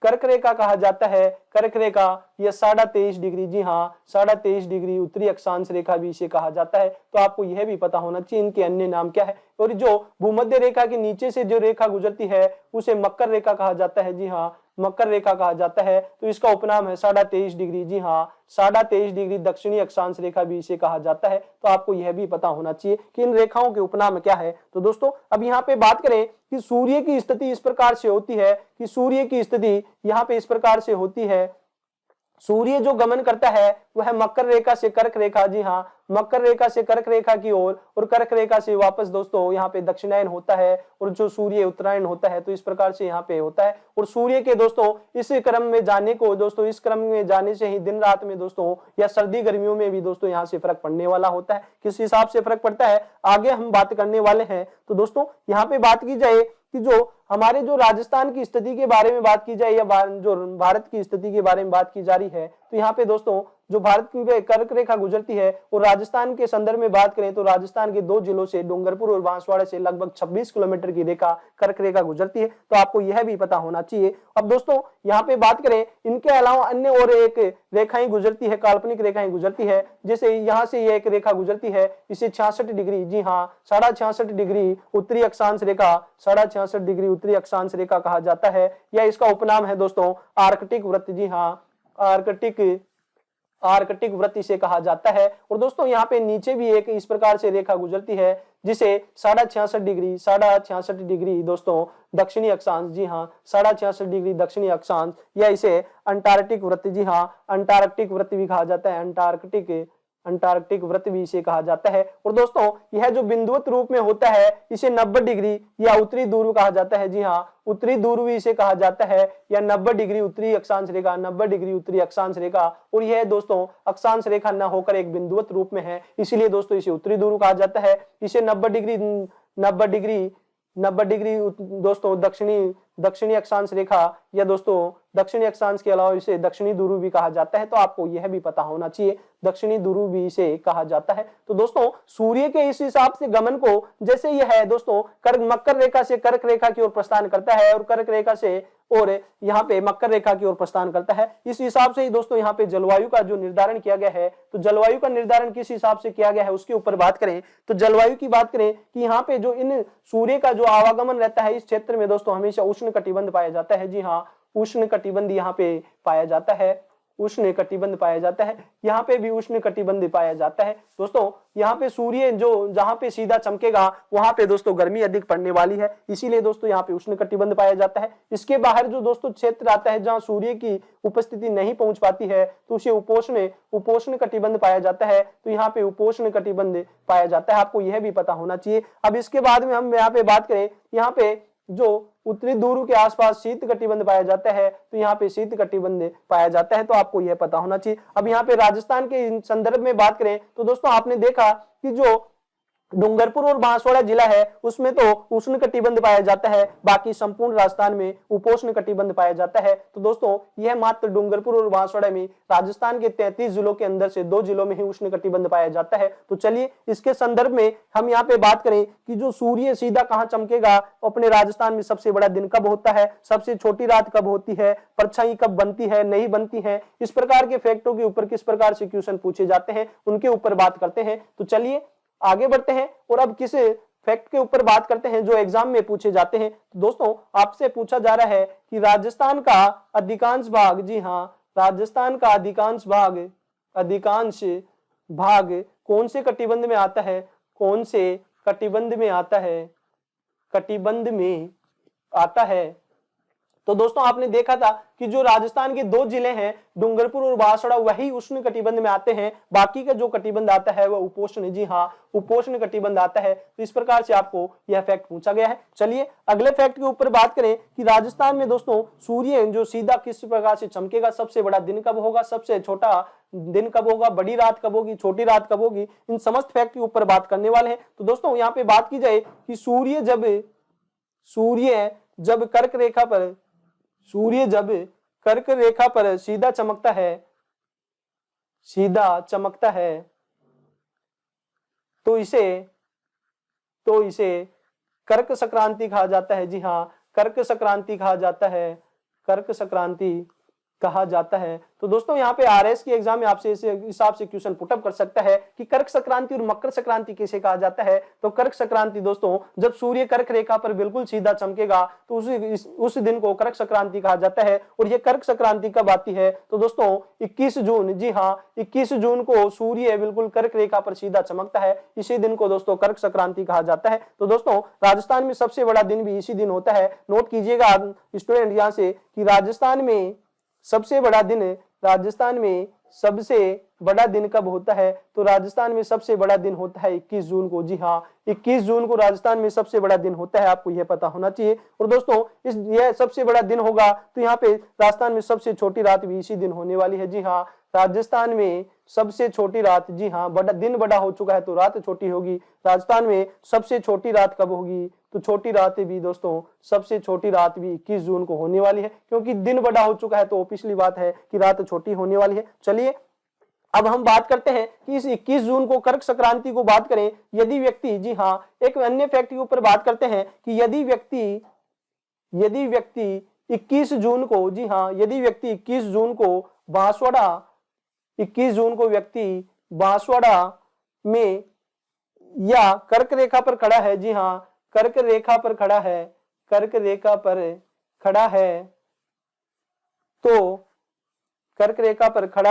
कर्क रेखा कहा जाता है। कर्क रेखा यह 23.5 डिग्री, जी हाँ 23.5 डिग्री उत्तरी अक्षांश रेखा भी इसे कहा जाता है। तो आपको यह भी पता होना चाहिए इनके अन्य नाम क्या है। और जो भूमध्य रेखा के नीचे से जो रेखा गुजरती है उसे मकर रेखा कहा जाता है। जी हाँ मकर रेखा कहा जाता है। तो इसका उपनाम है 23.5 डिग्री, जी हाँ 23.5 डिग्री दक्षिणी अक्षांश रेखा भी इसे कहा जाता है। तो आपको यह भी पता होना चाहिए कि इन रेखाओं के उपनाम क्या है। तो दोस्तों अब यहाँ पे बात करें कि सूर्य की स्थिति इस प्रकार से होती है कि सूर्य की स्थिति यहाँ पे इस प्रकार से होती है। सूर्य जो गमन करता है वह मकर रेखा से कर्क रेखा, जी हाँ मकर रेखा से कर्क रेखा की ओर और कर्क रेखा से वापस दोस्तों यहाँ पे दक्षिणायन होता है और जो सूर्य उत्तरायण होता है। तो इस प्रकार से यहाँ पे होता है। और सूर्य के दोस्तों इस क्रम में जाने को दोस्तों इस क्रम में जाने से ही दिन रात में दोस्तों या सर्दी गर्मियों में भी दोस्तों यहाँ से फर्क पड़ने वाला होता है। किस हिसाब से फर्क पड़ता है आगे हम बात करने वाले हैं। तो दोस्तों यहाँ पे बात की जाए कि जो हमारे जो राजस्थान की स्थिति के बारे में बात की जाए या जो भारत की स्थिति के बारे में बात की जा रही है तो यहाँ पे दोस्तों जो भारत की कर्क रेखा गुजरती है और राजस्थान के संदर्भ में बात करें तो राजस्थान के 2 जिलों से डूंगरपुर और बांसवाड़ा से लगभग 26 किलोमीटर की रेखा कर्क रेखा गुजरती है। तो आपको यह भी पता होना चाहिए। अब दोस्तों यहाँ पे बात करें इनके अलावा अन्य और एक रेखाएं गुजरती है, काल्पनिक रेखाएं गुजरती है। जैसे यहाँ से ये एक रेखा गुजरती है इसे 66 डिग्री, जी हाँ 66.5 डिग्री उत्तरी अक्षांश रेखा, 66.5 डिग्री उत्तरी अक्षांश रेखा कहा जाता है या इसका उपनाम है दोस्तों आर्कटिक वृत्त। जी हाँ आर्कटिक वृत्त इसे कहा जाता है। और दोस्तों यहाँ पे नीचे भी एक इस प्रकार से रेखा गुजरती है जिसे 66.5 डिग्री दोस्तों दक्षिणी अक्षांश, जी हाँ 66.5 डिग्री दक्षिणी अक्षांश या इसे अंटार्कटिक वृत्त, जी हाँ अंटार्कटिक वृत्त भी कहा जाता है, अंटार्कटिक वृत्त भी इसे कहा जाता है। और दोस्तों यह जो बिंदुवत रूप में होता है इसे 90 डिग्री या उत्तरी ध्रुव कहा जाता है। जी हाँ उत्तरी ध्रुव इसे कहा जाता है या 90 डिग्री उत्तरी अक्षांश रेखा, 90 डिग्री उत्तरी अक्षांश रेखा। और यह दोस्तों अक्षांश रेखा न होकर एक बिंदुवत रूप में है इसीलिए दोस्तों इसे उत्तरी ध्रुव कहा जाता है। इसे 90 डिग्री दोस्तों दक्षिणी अक्षांश रेखा या दोस्तों दक्षिणी अक्षांश के अलावा इसे दक्षिणी ध्रुव भी कहा जाता है। तो आपको यह भी पता होना चाहिए दक्षिणी ध्रुव भी इसे कहा जाता है। तो दोस्तों सूर्य के इस हिसाब से गमन को जैसे यह है दोस्तों मकर रेखा से कर्क रेखा की ओर प्रस्थान करता है और कर्क रेखा से और यहाँ पे मकर रेखा की ओर प्रस्थान करता है। इस हिसाब से ही दोस्तों यहाँ पे जलवायु का जो निर्धारण किया गया है तो जलवायु का निर्धारण किस हिसाब से किया गया है उसके ऊपर बात करें तो जलवायु की बात करें कि यहाँ पे जो इन सूर्य का जो आवागमन रहता है इस क्षेत्र में दोस्तों हमेशा उष्ण कटिबंध पाया जाता है। जी हाँ उष्ण कटिबंध यहाँ पे पाया जाता है, उष्ण कटिबंध पाया जाता है, यहाँ पे भी उष्ण कटिबंध पाया जाता है। दोस्तों यहाँ पे सूर्य जो जहाँ पे सीधा चमकेगा वहां पे दोस्तों गर्मी अधिक पड़ने वाली है इसीलिए दोस्तों यहाँ पे उष्ण कटिबंध पाया जाता है। इसके बाहर जो दोस्तों क्षेत्र आता है जहाँ सूर्य की उपस्थिति नहीं पहुंच पाती है तो उसे उपोष्ण कटिबंध पाया जाता है। तो यहाँ पे उपोष्ण कटिबंध पाया जाता है, आपको यह भी पता होना चाहिए। अब इसके बाद में हम यहाँ पे बात करें यहाँ पे जो उत्तरी ध्रुव के आसपास शीत कटिबंध पाया जाता है तो यहाँ पे शीत कटिबंध पाया जाता है। तो आपको यह पता होना चाहिए। अब यहाँ पे राजस्थान के संदर्भ में बात करें तो दोस्तों आपने देखा कि जो डूंगरपुर और बांसवाड़ा जिला है उसमें तो उष्ण कटिबंध पाया जाता है, बाकी संपूर्ण राजस्थान में उपोष्ण कटिबंध पाया जाता है। तो दोस्तों यह मात्र डूंगरपुर और बांसवाड़ा में राजस्थान के 33 जिलों के अंदर से 2 जिलों में ही उष्ण कटिबंध पाया जाता है। तो चलिए इसके संदर्भ में हम यहाँ पे बात करें कि जो सूर्य सीधा कहाँ चमकेगा, अपने राजस्थान में सबसे बड़ा दिन कब होता है, सबसे छोटी रात कब होती है, परछाई कब बनती है नहीं बनती है, इस प्रकार के फैक्टों के ऊपर किस प्रकार से क्वेश्चन पूछे जाते हैं उनके ऊपर बात करते हैं। तो चलिए आगे बढ़ते हैं और अब किस फैक्ट के ऊपर बात करते हैं जो एग्जाम में पूछे जाते हैं। तो दोस्तों आपसे पूछा जा रहा है कि राजस्थान का अधिकांश भाग, जी हाँ, राजस्थान का अधिकांश भाग कौन से कटिबंध में आता है, कौन से कटिबंध में आता है, कटिबंध में आता है। तो दोस्तों आपने देखा था कि जो राजस्थान के 2 जिले हैं डूंगरपुर और बांसवाड़ा वही उष्ण कटिबंध में आते हैं, बाकी का जो कटिबंध आता है वह उपोष्ण, जी हाँ, उपोष्ण कटिबंध आता है। तो इस प्रकार से आपको यह फैक्ट पूछा गया है। चलिए अगले फैक्ट के ऊपर बात करें कि राजस्थान में दोस्तों सूर्य जो सीधा किस प्रकार से चमकेगा, सबसे बड़ा दिन कब होगा, सबसे छोटा दिन कब होगा, बड़ी रात कब होगी, छोटी रात कब होगी, इन समस्त फैक्ट के ऊपर बात करने वाले हैं। तो दोस्तों यहाँ पे बात की जाए कि सूर्य जब कर्क रेखा पर सीधा चमकता है तो इसे कर्क संक्रांति कहा जाता है। जी हाँ, कर्क संक्रांति कहा जाता है, कर्क संक्रांति कहा जाता है। तो दोस्तों यहाँ पे आरएस की एग्जाम में आपसे इस हिसाब से क्वेश्चन पुटअप कर सकता है कि कर्क संक्रांति और मकर संक्रांति किसे कहा जाता है। तो कर्क संक्रांति दोस्तों जब सूर्य कर्क रेखा पर बिल्कुल सीधा चमकेगा तो उस दिन को कर्क संक्रांति कहा जाता है। और ये कर्क संक्रांति कब आती है, तो दोस्तों 21 जून, जी हाँ, 21 जून को सूर्य बिल्कुल कर्क रेखा पर सीधा चमकता है, इसी दिन को दोस्तों कर्क संक्रांति कहा जाता है। तो दोस्तों राजस्थान में सबसे बड़ा दिन भी इसी दिन होता है। नोट कीजिएगा स्टूडेंट यहाँ से कि राजस्थान में सबसे बड़ा दिन कब होता है, तो राजस्थान में सबसे बड़ा दिन होता है 21 जून को। जी हाँ, 21 जून को राजस्थान में सबसे बड़ा दिन होता है, आपको यह पता होना चाहिए। और दोस्तों यह सबसे बड़ा दिन होगा तो यहाँ पे राजस्थान में सबसे छोटी रात भी इसी दिन होने वाली है। जी हाँ, राजस्थान में सबसे छोटी रात, जी हाँ, दिन बड़ा हो चुका है तो रात छोटी होगी। राजस्थान में सबसे छोटी रात कब होगी, तो छोटी रात भी दोस्तों, सबसे छोटी रात भी 21 जून को होने वाली है, क्योंकि दिन बड़ा हो चुका है तो पिछली बात है कि रात छोटी होने वाली है। चलिए अब हम बात करते हैं कि इस 21 जून को कर्क संक्रांति को बात करें, यदि व्यक्ति, जी हाँ, एक अन्य फैक्ट के ऊपर बात करते हैं कि यदि व्यक्ति 21 जून को, जी हाँ, यदि व्यक्ति 21 जून को व्यक्ति बांसवाड़ा में या कर्क रेखा पर खड़ा है, जी हाँ, कर्क रेखा पर खड़ा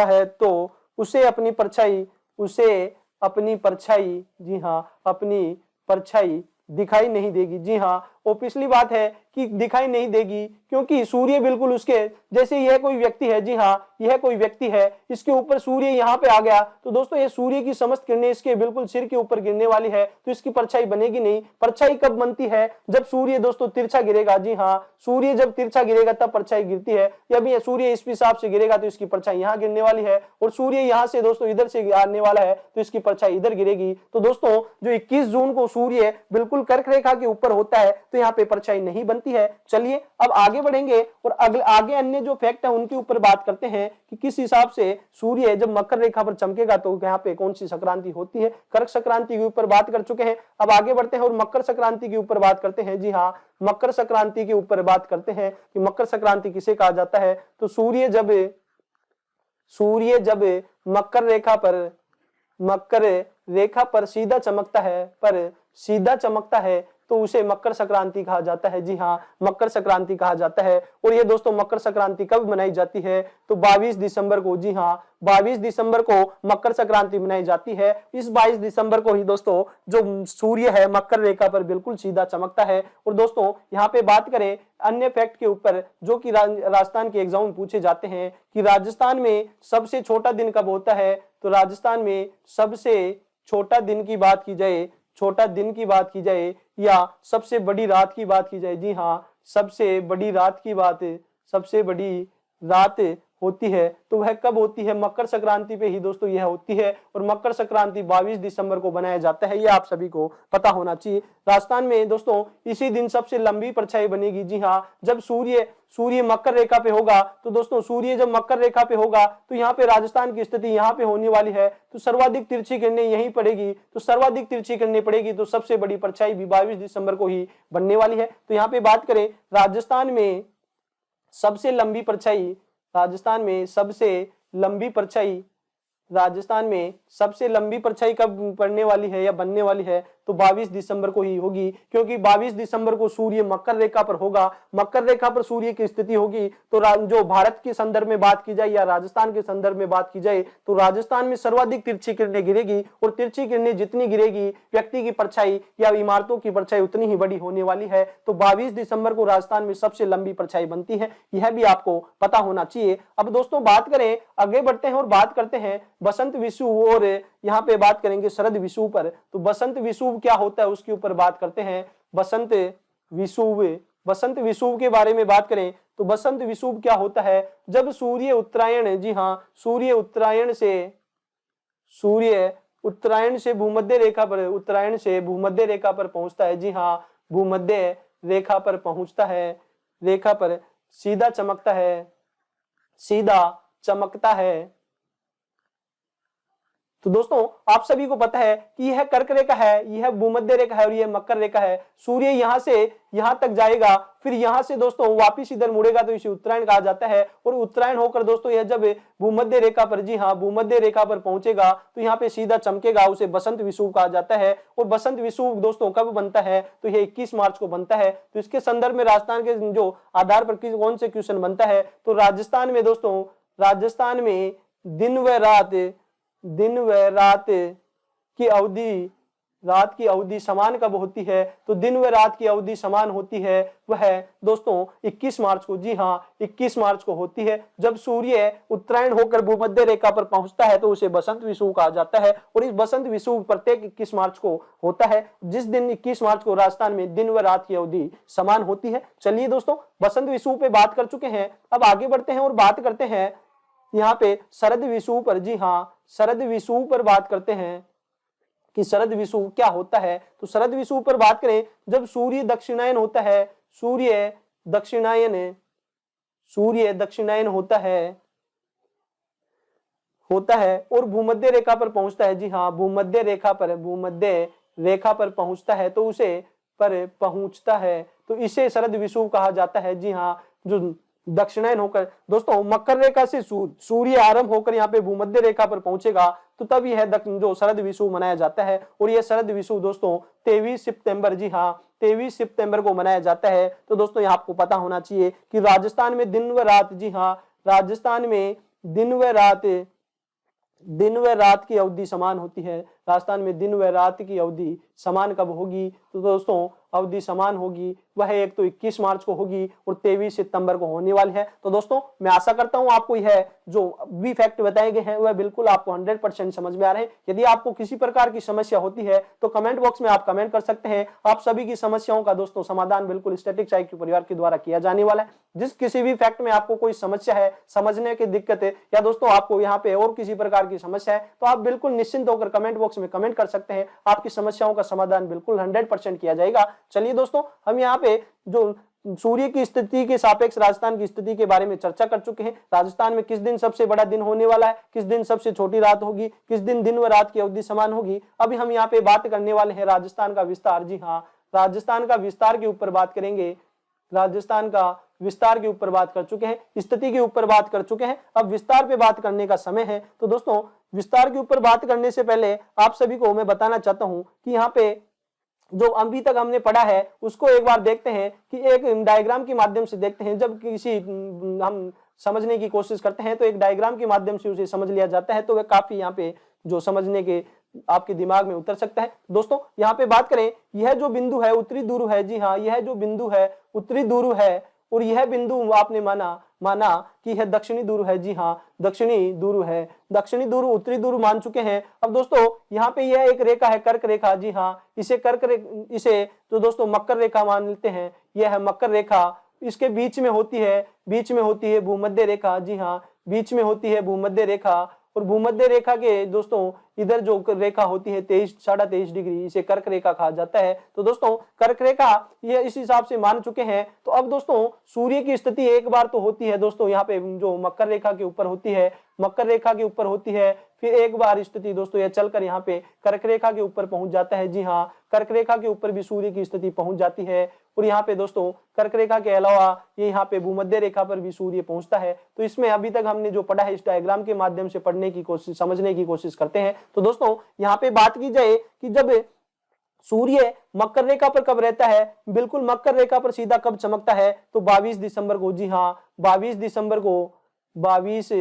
है तो उसे अपनी परछाई, जी हाँ, अपनी परछाई दिखाई नहीं देगी। जी हाँ, वो पिछली बात है कि दिखाई नहीं देगी क्योंकि सूर्य बिल्कुल उसके जैसे, यह कोई व्यक्ति है, जी हाँ, यह कोई व्यक्ति है, इसके ऊपर सूर्य यहाँ पे आ गया तो दोस्तों ये सूर्य की समस्त किरणें इसके बिल्कुल सिर के ऊपर गिरने वाली है, तो इसकी परछाई बनेगी नहीं। परछाई कब बनती है, जब सूर्य दोस्तों तिरछा गिरेगा। जी हाँ, सूर्य जब तिरछा गिरेगा तब परछाई गिरती है। जब ये सूर्य इस हिसाब से गिरेगा तो इसकी परछाई यहाँ गिरने वाली है, और सूर्य यहाँ से दोस्तों इधर से आने वाला है तो इसकी परछाई इधर गिरेगी। तो दोस्तों जो 21 जून को सूर्य बिल्कुल कर्क रेखा के ऊपर होता है तो यहाँ पे परछाई नहीं बनती है। चलिए अब आगे बढ़ेंगे और आगे अन्य जो फैक्ट है उनके ऊपर बात करते हैं कि किस हिसाब से सूर्य जब मकर रेखा पर चमकेगा तो यहाँ पे कौन सी संक्रांति होती है। कर्क संक्रांति के ऊपर बात कर चुके हैं, अब आगे बढ़ते हैं और मकर संक्रांति के ऊपर बात करते हैं। जी हाँ, मकर संक्रांति के ऊपर बात करते हैं कि मकर संक्रांति किसे कहा जाता है। तो सूर्य जब मकर रेखा पर सीधा चमकता है तो उसे मकर संक्रांति कहा जाता है। जी हाँ, मकर संक्रांति कहा जाता है। और ये दोस्तों मकर संक्रांति कब मनाई जाती है, तो 22 दिसंबर को। जी हाँ, 22 दिसंबर को मकर संक्रांति मनाई जाती है। इस 22 दिसंबर को ही दोस्तों जो सूर्य है मकर रेखा पर बिल्कुल सीधा चमकता है। और दोस्तों यहाँ पे बात करें अन्य फैक्ट के ऊपर जो कि राजस्थान के एग्जाम में पूछे जाते हैं कि राजस्थान में सबसे छोटा दिन कब होता है, तो राजस्थान में सबसे छोटा दिन की बात की जाए या सबसे बड़ी रात की बात की जाए। जी हाँ, सबसे बड़ी रात होती है तो वह कब होती है, मकर संक्रांति पे ही दोस्तों यह होती है, और मकर संक्रांति 22 दिसंबर को बनाया जाता है, ये आप सभी को पता होना चाहिए। राजस्थान में दोस्तों इसी दिन सबसे लंबी परछाई बनेगी। जी हाँ, जब सूर्य मकर रेखा पे होगा, तो दोस्तों सूर्य जब मकर रेखा पे होगा तो यहाँ पे राजस्थान की स्थिति यहाँ पे होने वाली है, तो सर्वाधिक तिरछी किरणें यहीं पड़ेगी, तो सर्वाधिक तिरछी किरणें पड़ेगी, तो सबसे बड़ी परछाई भी 22 दिसंबर को ही बनने वाली है। तो यहाँ पे बात करें राजस्थान में सबसे लंबी परछाई, राजस्थान में सबसे लंबी परछाई कब पड़ने वाली है या बनने वाली है, तो 22 दिसंबर को ही होगी, क्योंकि 22 दिसंबर को सूर्य मकर रेखा पर होगा। मकर रेखा पर सूर्य की स्थिति होगी, तो जो भारत के संदर्भ में बात की जाए या राजस्थान के संदर्भ में बात की जाए, तो राजस्थान में सर्वाधिक तिरछी किरणें गिरेगी, और तिरछी किरणें जितनी गिरेगी व्यक्ति की परछाई या इमारतों की परछाई उतनी ही बड़ी होने वाली है। तो 22 दिसंबर को राजस्थान में सबसे लंबी परछाई बनती है, यह भी आपको पता होना चाहिए। अब दोस्तों बात करें, आगे बढ़ते हैं और बात करते हैं बसंत विषुव, और यहाँ पे बात करेंगे शरद विषुव पर। तो बसंत विषुव क्या होता है उसके ऊपर बात करते हैं। बसंत विषुव के बारे में बात करें तो बसंत विषुव क्या होता है, जब सूर्य उत्तरायण, जी हाँ, सूर्य उत्तरायण से भूमध्य रेखा पर पहुंचता है। जी हाँ, भूमध्य रेखा पर पहुंचता है, रेखा पर सीधा चमकता है। तो दोस्तों आप सभी को पता है कि यह कर्क रेखा है, यह भूमध्य रेखा है और यह मकर रेखा है। सूर्य यहां से यहां तक जाएगा, फिर यहां से दोस्तों वापिस इधर मुड़ेगा, तो इसे उत्तरायण कहा जाता है। और उत्तरायण होकर दोस्तों यह जब भूमध्य रेखा पर, जी हाँ, भूमध्य रेखा पर पहुंचेगा तो यहाँ पे सीधा चमकेगा, उसे बसंत विषुव कहा जाता है। और बसंत विषुव दोस्तों कब बनता है, तो यह 21 मार्च को बनता है। तो इसके संदर्भ में राजस्थान के जो आधार पर कौन से क्वेश्चन बनता है, तो राजस्थान में दोस्तों, राजस्थान में दिन व रात की अवधि, रात की अवधि समान कब होती है, तो दिन व रात की अवधि समान होती है वह दोस्तों 21 मार्च को, जी हाँ, 21 मार्च को होती है। जब सूर्य उत्तरायण होकर भूमध्य रेखा पर पहुंचता है तो उसे बसंत विषुव कहा जाता है। और इस बसंत विषुव प्रत्येक 21 मार्च को होता है, जिस दिन 21 मार्च को राजस्थान में दिन व रात की अवधि समान होती है। चलिए दोस्तों, बसंत विषुव पे बात कर चुके हैं, अब आगे बढ़ते हैं और बात करते हैं यहाँ पे शरद विषुव पर। जी हाँ, शरद विषुव पर बात करते हैं कि शरद विषुव क्या होता है। तो शरद विषुव पर बात करें, जब सूर्य दक्षिणायन होता है, सूर्य दक्षिणायन होता है और भूमध्य रेखा पर पहुंचता है। जी हाँ, भूमध्य रेखा पर पहुंचता है, तो उसे पहुंचता है, तो इसे शरद विषुव कहा जाता है। जी हाँ, जो दक्षिणायन होकर दोस्तों मकर रेखा से सूर्य आरंभ होकर यहाँ पे भूमध्य रेखा पर पहुंचेगा, तो तब यह जो शरद विषुव मनाया जाता है। और यह शरद विषुव दोस्तों 23 सितंबर, जी हाँ, 23 सितंबर को मनाया जाता है। तो दोस्तों यहाँ आपको पता होना चाहिए कि राजस्थान में दिन व रात, जी हाँ, राजस्थान में दिन व रात की अवधि समान होती है। राजस्थान में दिन व रात की अवधि समान कब होगी, तो दोस्तों अवधि समान होगी वह एक तो 21 मार्च को होगी और 23 सितंबर को होने वाली है। तो दोस्तों मैं आशा करता हूं आपको यह जो भी फैक्ट बताए गए हैं वह बिल्कुल आपको 100% समझ में आ रहे हैं। यदि आपको किसी प्रकार की समस्या होती है तो कमेंट बॉक्स में आप कमेंट कर सकते हैं। आप सभी की समस्याओं का दोस्तों समाधान बिल्कुल स्टैटिक्स IQ परिवार के द्वारा किया जाने वाला है। जिस किसी भी फैक्ट में आपको कोई समस्या है, समझने की दिक्कत है, या दोस्तों आपको यहाँ पे और किसी प्रकार की समस्या है, तो आप बिल्कुल निश्चिंत होकर कमेंट बॉक्स में कमेंट कर सकते हैं। आपकी समस्याओं का समाधान बिल्कुल 100% किया जाएगा। चलिए दोस्तों, हम यहाँ पे जो सूर्य की स्थिति के सापेक्ष राजस्थान की स्थिति के बारे में चर्चा कर चुके हैं। राजस्थान में किस दिन सबसे बड़ा दिन होने वाला है, किस दिन सबसे छोटी रात होगी, किस दिन दिन व रात की अवधि समान होगी। अभी हम यहाँ पे बात करने वाले हैं राजस्थान का विस्तार। जी हाँ, राजस्थान का विस्तार के ऊपर बात करेंगे। राजस्थान का विस्तार के ऊपर बात कर चुके हैं, स्थिति के ऊपर बात कर चुके हैं, अब विस्तार पे बात करने का समय है। तो दोस्तों विस्तार के ऊपर बात करने से पहले आप सभी को मैं बताना चाहता हूं कि यहाँ पे जो अभी तक हमने पढ़ा है उसको एक बार देखते हैं कि एक डायग्राम के माध्यम से देखते हैं। जब किसी हम समझने की कोशिश करते हैं तो एक डायग्राम के माध्यम से उसे समझ लिया जाता है, तो वह काफी यहाँ पे जो समझने के आपके दिमाग में उतर सकता है। दोस्तों यहाँ पे बात करें, यह जो बिंदु है उत्तरी ध्रुव है। जी हाँ, यह जो बिंदु है उत्तरी ध्रुव है और यह बिंदु आपने माना कि यह दक्षिणी ध्रुव है। जी हाँ, दक्षिणी ध्रुव है। दक्षिणी ध्रुव उत्तरी ध्रुव मान चुके हैं। अब दोस्तों यहाँ पे यह एक रेखा है, कर्क रेखा। जी हाँ, इसे जो दोस्तों मकर रेखा मान लेते हैं, यह है मकर रेखा। इसके बीच में होती है भूमध्य रेखा। जी हाँ, बीच में होती है भूमध्य रेखा। और भूमध्य रेखा के दोस्तों इधर जो रेखा होती है 23-23.5 डिग्री, इसे कर्क रेखा कहा जाता है। तो दोस्तों कर्क रेखा ये इस हिसाब से मान चुके हैं। तो अब दोस्तों सूर्य की स्थिति एक बार तो होती है दोस्तों यहाँ पे जो मकर रेखा के ऊपर होती है, मकर रेखा के ऊपर होती है, फिर एक बार स्थिति दोस्तों यह चलकर यहाँ पे कर्क रेखा के ऊपर पहुंच जाता है। जी हाँ, कर्क रेखा के ऊपर भी सूर्य की स्थिति पहुंच जाती है। और यहाँ पे दोस्तों कर्क रेखा के अलावा ये यहाँ पे भूमध्य रेखा पर भी सूर्य पहुंचता है। तो इसमें अभी तक हमने जो पढ़ा है इस डायग्राम के माध्यम से पढ़ने की कोशिश, समझने की कोशिश करते हैं। तो दोस्तों यहाँ पे बात की जाए कि जब सूर्य मकर रेखा पर कब रहता है, बिल्कुल मकर रेखा पर सीधा कब चमकता है, तो 22 दिसंबर को। जी हाँ, 22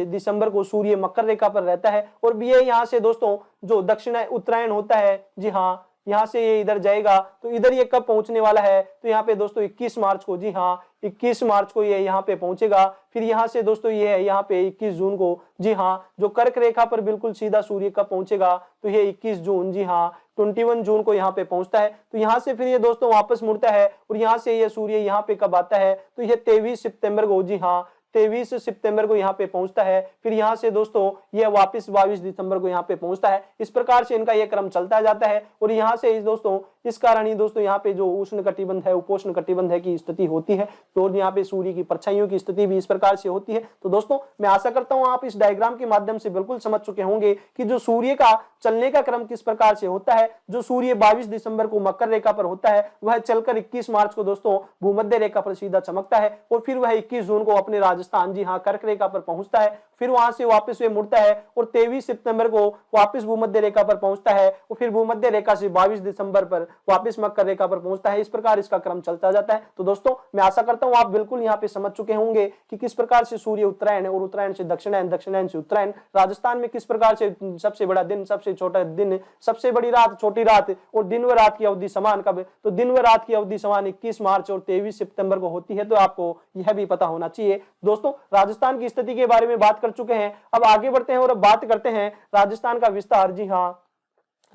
दिसंबर को सूर्य मकर रेखा पर रहता है। और ये यहाँ से दोस्तों जो दक्षिण उत्तरायण होता है, जी हाँ, यहाँ से ये इधर जाएगा। तो इधर ये कब पहुंचने वाला है, तो यहाँ पे दोस्तों 21 मार्च को। जी हाँ, 21 मार्च को ये यहाँ पे पहुंचेगा। फिर यहाँ से दोस्तों ये है यहाँ पे 21 जून को। जी हाँ, जो कर्क रेखा पर बिल्कुल सीधा सूर्य कब पहुंचेगा, तो ये 21 जून। जी हाँ, 21 जून को यहाँ पे पहुंचता है। तो यहाँ से फिर ये दोस्तों वापस मुड़ता है और यहाँ से ये सूर्य यहाँ पे कब आता है, तो ये 23 सितंबर को। जी हाँ, 23 सितंबर को यहाँ पे पहुंचता है। फिर यहाँ से दोस्तों यह वापस 22 दिसंबर को यहाँ पे पहुंचता है। इस प्रकार से इनका यह क्रम चलता जाता है। और यहाँ से दोस्तों इस कारण ही दोस्तों यहाँ पे जो उष्ण कटिबंध है, उपोष्ण कटिबंध है की स्थिति होती है। तो यहाँ पे सूर्य की परछाइयों की स्थिति भी इस प्रकार से होती है। तो दोस्तों मैं आशा करता हूँ आप इस डायग्राम के माध्यम से बिल्कुल समझ चुके होंगे कि जो सूर्य का चलने का क्रम किस प्रकार से होता है। जो सूर्य 22 दिसंबर को मकर रेखा पर होता है, वह चलकर 21 मार्च को दोस्तों भूमध्य रेखा पर सीधा चमकता है। और फिर वह 21 जून को अपने राजस्थान, जी हाँ, कर्क रेखा पर पहुंचता है। फिर वहां से वापस वे मुड़ता है और 23 सितंबर को वापस भूमध्य रेखा पर पहुंचता है। और फिर भूमध्य रेखा से 22 दिसंबर पर वापस मकर रेखा पर पहुंचता है। इस प्रकार इसका क्रम चलता जाता है। तो दोस्तों मैं आशा करता हूं आप बिल्कुल यहाँ पे समझ चुके होंगे कि किस प्रकार से सूर्य उत्तरायण और उत्तरायण से दक्षिणायन, दक्षिणायन से उत्तरायण, राजस्थान में किस प्रकार से सबसे बड़ा दिन, सबसे छोटा दिन, सबसे बड़ी रात, छोटी रात और दिन व रात की अवधि समान कब, तो दिन व रात की अवधि समान 21 मार्च और 23 सितंबर को होती है। तो आपको यह भी पता होना चाहिए। दोस्तों राजस्थान की स्थिति के बारे में बात कर चुके हैं, अब आगे बढ़ते हैं और अब बात करते हैं राजस्थान का विस्तार। जी हाँ,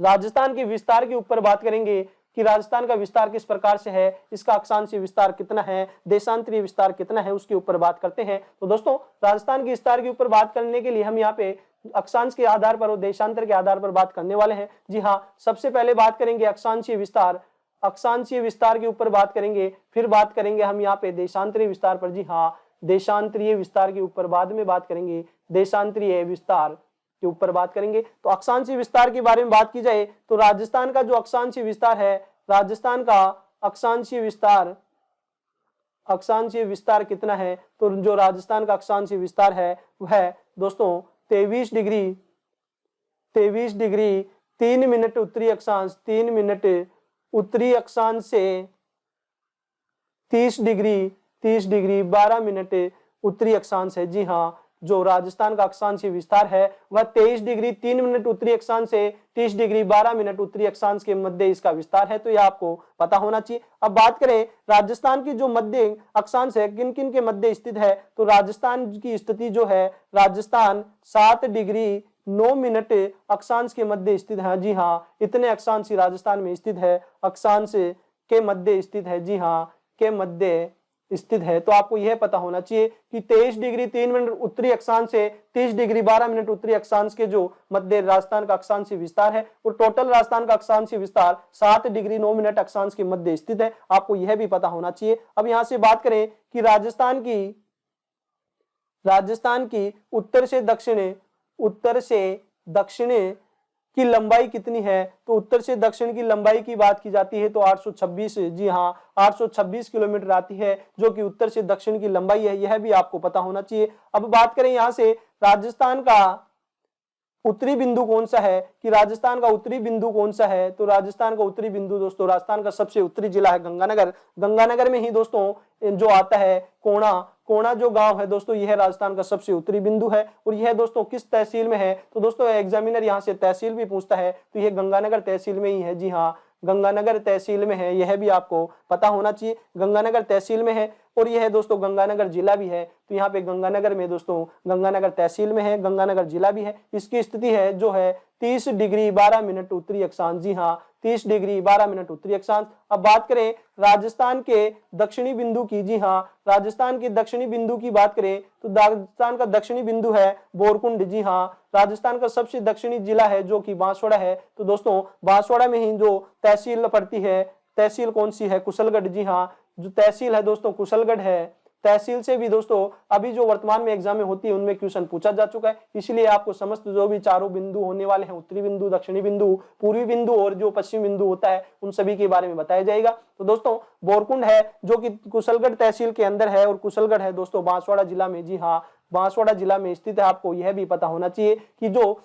राजस्थान के विस्तार के ऊपर बात करेंगे कि राजस्थान का विस्तार किस प्रकार से है, इसका अक्षांशीय विस्तार कितना है, देशांतरीय विस्तार कितना है, उसके ऊपर बात करते हैं। तो दोस्तों राजस्थान के विस्तार के ऊपर बात करने के लिए हम यहाँ पे अक्षांश के आधार पर और देशांतर के आधार पर बात करने वाले हैं। जी हाँ, सबसे पहले बात करेंगे अक्षांशीय विस्तार, अक्षांशीय विस्तार के ऊपर बात करेंगे। फिर बात करेंगे हम यहाँ पे देशांतरीय विस्तार पर। जी हाँ, देशांतरीय विस्तार के ऊपर बाद में बात करेंगे, देशांतरीय विस्तार के ऊपर बात करेंगे। तो अक्षांशीय विस्तार के बारे में बात की जाए तो राजस्थान का जो अक्षांशीय विस्तार है, राजस्थान का अक्षांशीय विस्तार कितना है, तो जो राजस्थान का अक्षांशीय विस्तार है वह दोस्तों 23 डिग्री 3 मिनट उत्तरी अक्षांश, 3 मिनट उत्तरी अक्षांश से 30 डिग्री 12 मिनट उत्तरी अक्षांश है। जी हाँ, जो राजस्थान का अक्षांशीय विस्तार है वह 23 डिग्री 3 मिनट उत्तरी अक्षांश से 30 डिग्री 12 मिनट उत्तरी अक्षांश के मध्य इसका विस्तार है। तो यह आपको पता होना चाहिए। अब बात करें राजस्थान की जो मध्य अक्षांश है किन किन के मध्य स्थित है, तो राजस्थान की स्थिति जो है, राजस्थान 7 डिग्री 9 मिनट अक्षांश के मध्य स्थित है। जी हाँ, इतने अक्षांश राजस्थान में स्थित है, अक्षांश के मध्य स्थित है। जी हाँ, के मध्य स्थित है। तो आपको यह पता होना चाहिए कि 23 डिग्री 3 मिनट उत्तरी अक्षांश से 30 डिग्री 12 मिनट उत्तरी अक्षांश के जो मध्य राजस्थान का अक्षांशीय विस्तार है, और टोटल राजस्थान का अक्षांशीय विस्तार 7 डिग्री 9 मिनट अक्षांश के मध्य स्थित है। आपको यह भी पता होना चाहिए। अब यहां से बात करें कि राजस्थान की उत्तर से दक्षिण की लंबाई कितनी है, तो उत्तर से दक्षिण की लंबाई की बात की जाती है तो 826, जी हाँ, 826 किलोमीटर आती है, जो कि उत्तर से दक्षिण की लंबाई है। यह भी आपको पता होना चाहिए। अब बात करें यहां से राजस्थान का उत्तरी बिंदु कौन सा है, कि राजस्थान का उत्तरी बिंदु कौन सा है, तो राजस्थान का उत्तरी बिंदु दोस्तों, राजस्थान का सबसे उत्तरी जिला है गंगानगर। गंगानगर में ही दोस्तों जो आता है कोणा जो गांव है दोस्तों, यह राजस्थान का सबसे उत्तरी बिंदु है। और यह दोस्तों किस तहसील में है, तो दोस्तों एग्जामिनर यहां से तहसील भी पूछता है, तो यह गंगानगर तहसील में ही है। जी हाँ, गंगानगर तहसील में है, यह भी आपको पता होना चाहिए, गंगानगर तहसील में है। और यह है दोस्तों गंगानगर जिला भी है। तो यहाँ पे गंगानगर में दोस्तों गंगानगर तहसील में है, गंगानगर जिला भी है। इसकी स्थिति है जो है 30 डिग्री 12 मिनट उत्तरी अक्षांश। जी हाँ, 30 डिग्री 12 मिनट उत्तरी अक्षांश। अब बात करें राजस्थान के दक्षिणी बिंदु की। जी हाँ, राजस्थान के दक्षिणी बिंदु की बात करें तो राजस्थान का दक्षिणी बिंदु है बोरकुंड। जी हाँ, राजस्थान का सबसे दक्षिणी जिला है जो कि बांसवाड़ा है। तो दोस्तों बांसवाड़ा में ही जो तहसील पड़ती है, तहसील कौन सी है? कुशलगढ़। जी हाँ, जो तहसील है दोस्तों कुशलगढ़ है। तहसील से भी दोस्तों अभी जो वर्तमान में एग्जाम में होती है उनमें क्वेश्चन पूछा जा चुका है, इसलिए आपको समस्त जो भी चारों बिंदु होने वाले हैं, उत्तरी बिंदु, दक्षिणी बिंदु, पूर्वी बिंदु और जो पश्चिम बिंदु होता है, उन सभी के बारे में बताया जाएगा। तो दोस्तों बोरकुंड है जो कि कुशलगढ़ तहसील के अंदर है और कुशलगढ़ है दोस्तों बांसवाड़ा जिला में। जी हाँ, बांसवाड़ा जिला में स्थित है। आपको यह भी पता होना चाहिए कि जो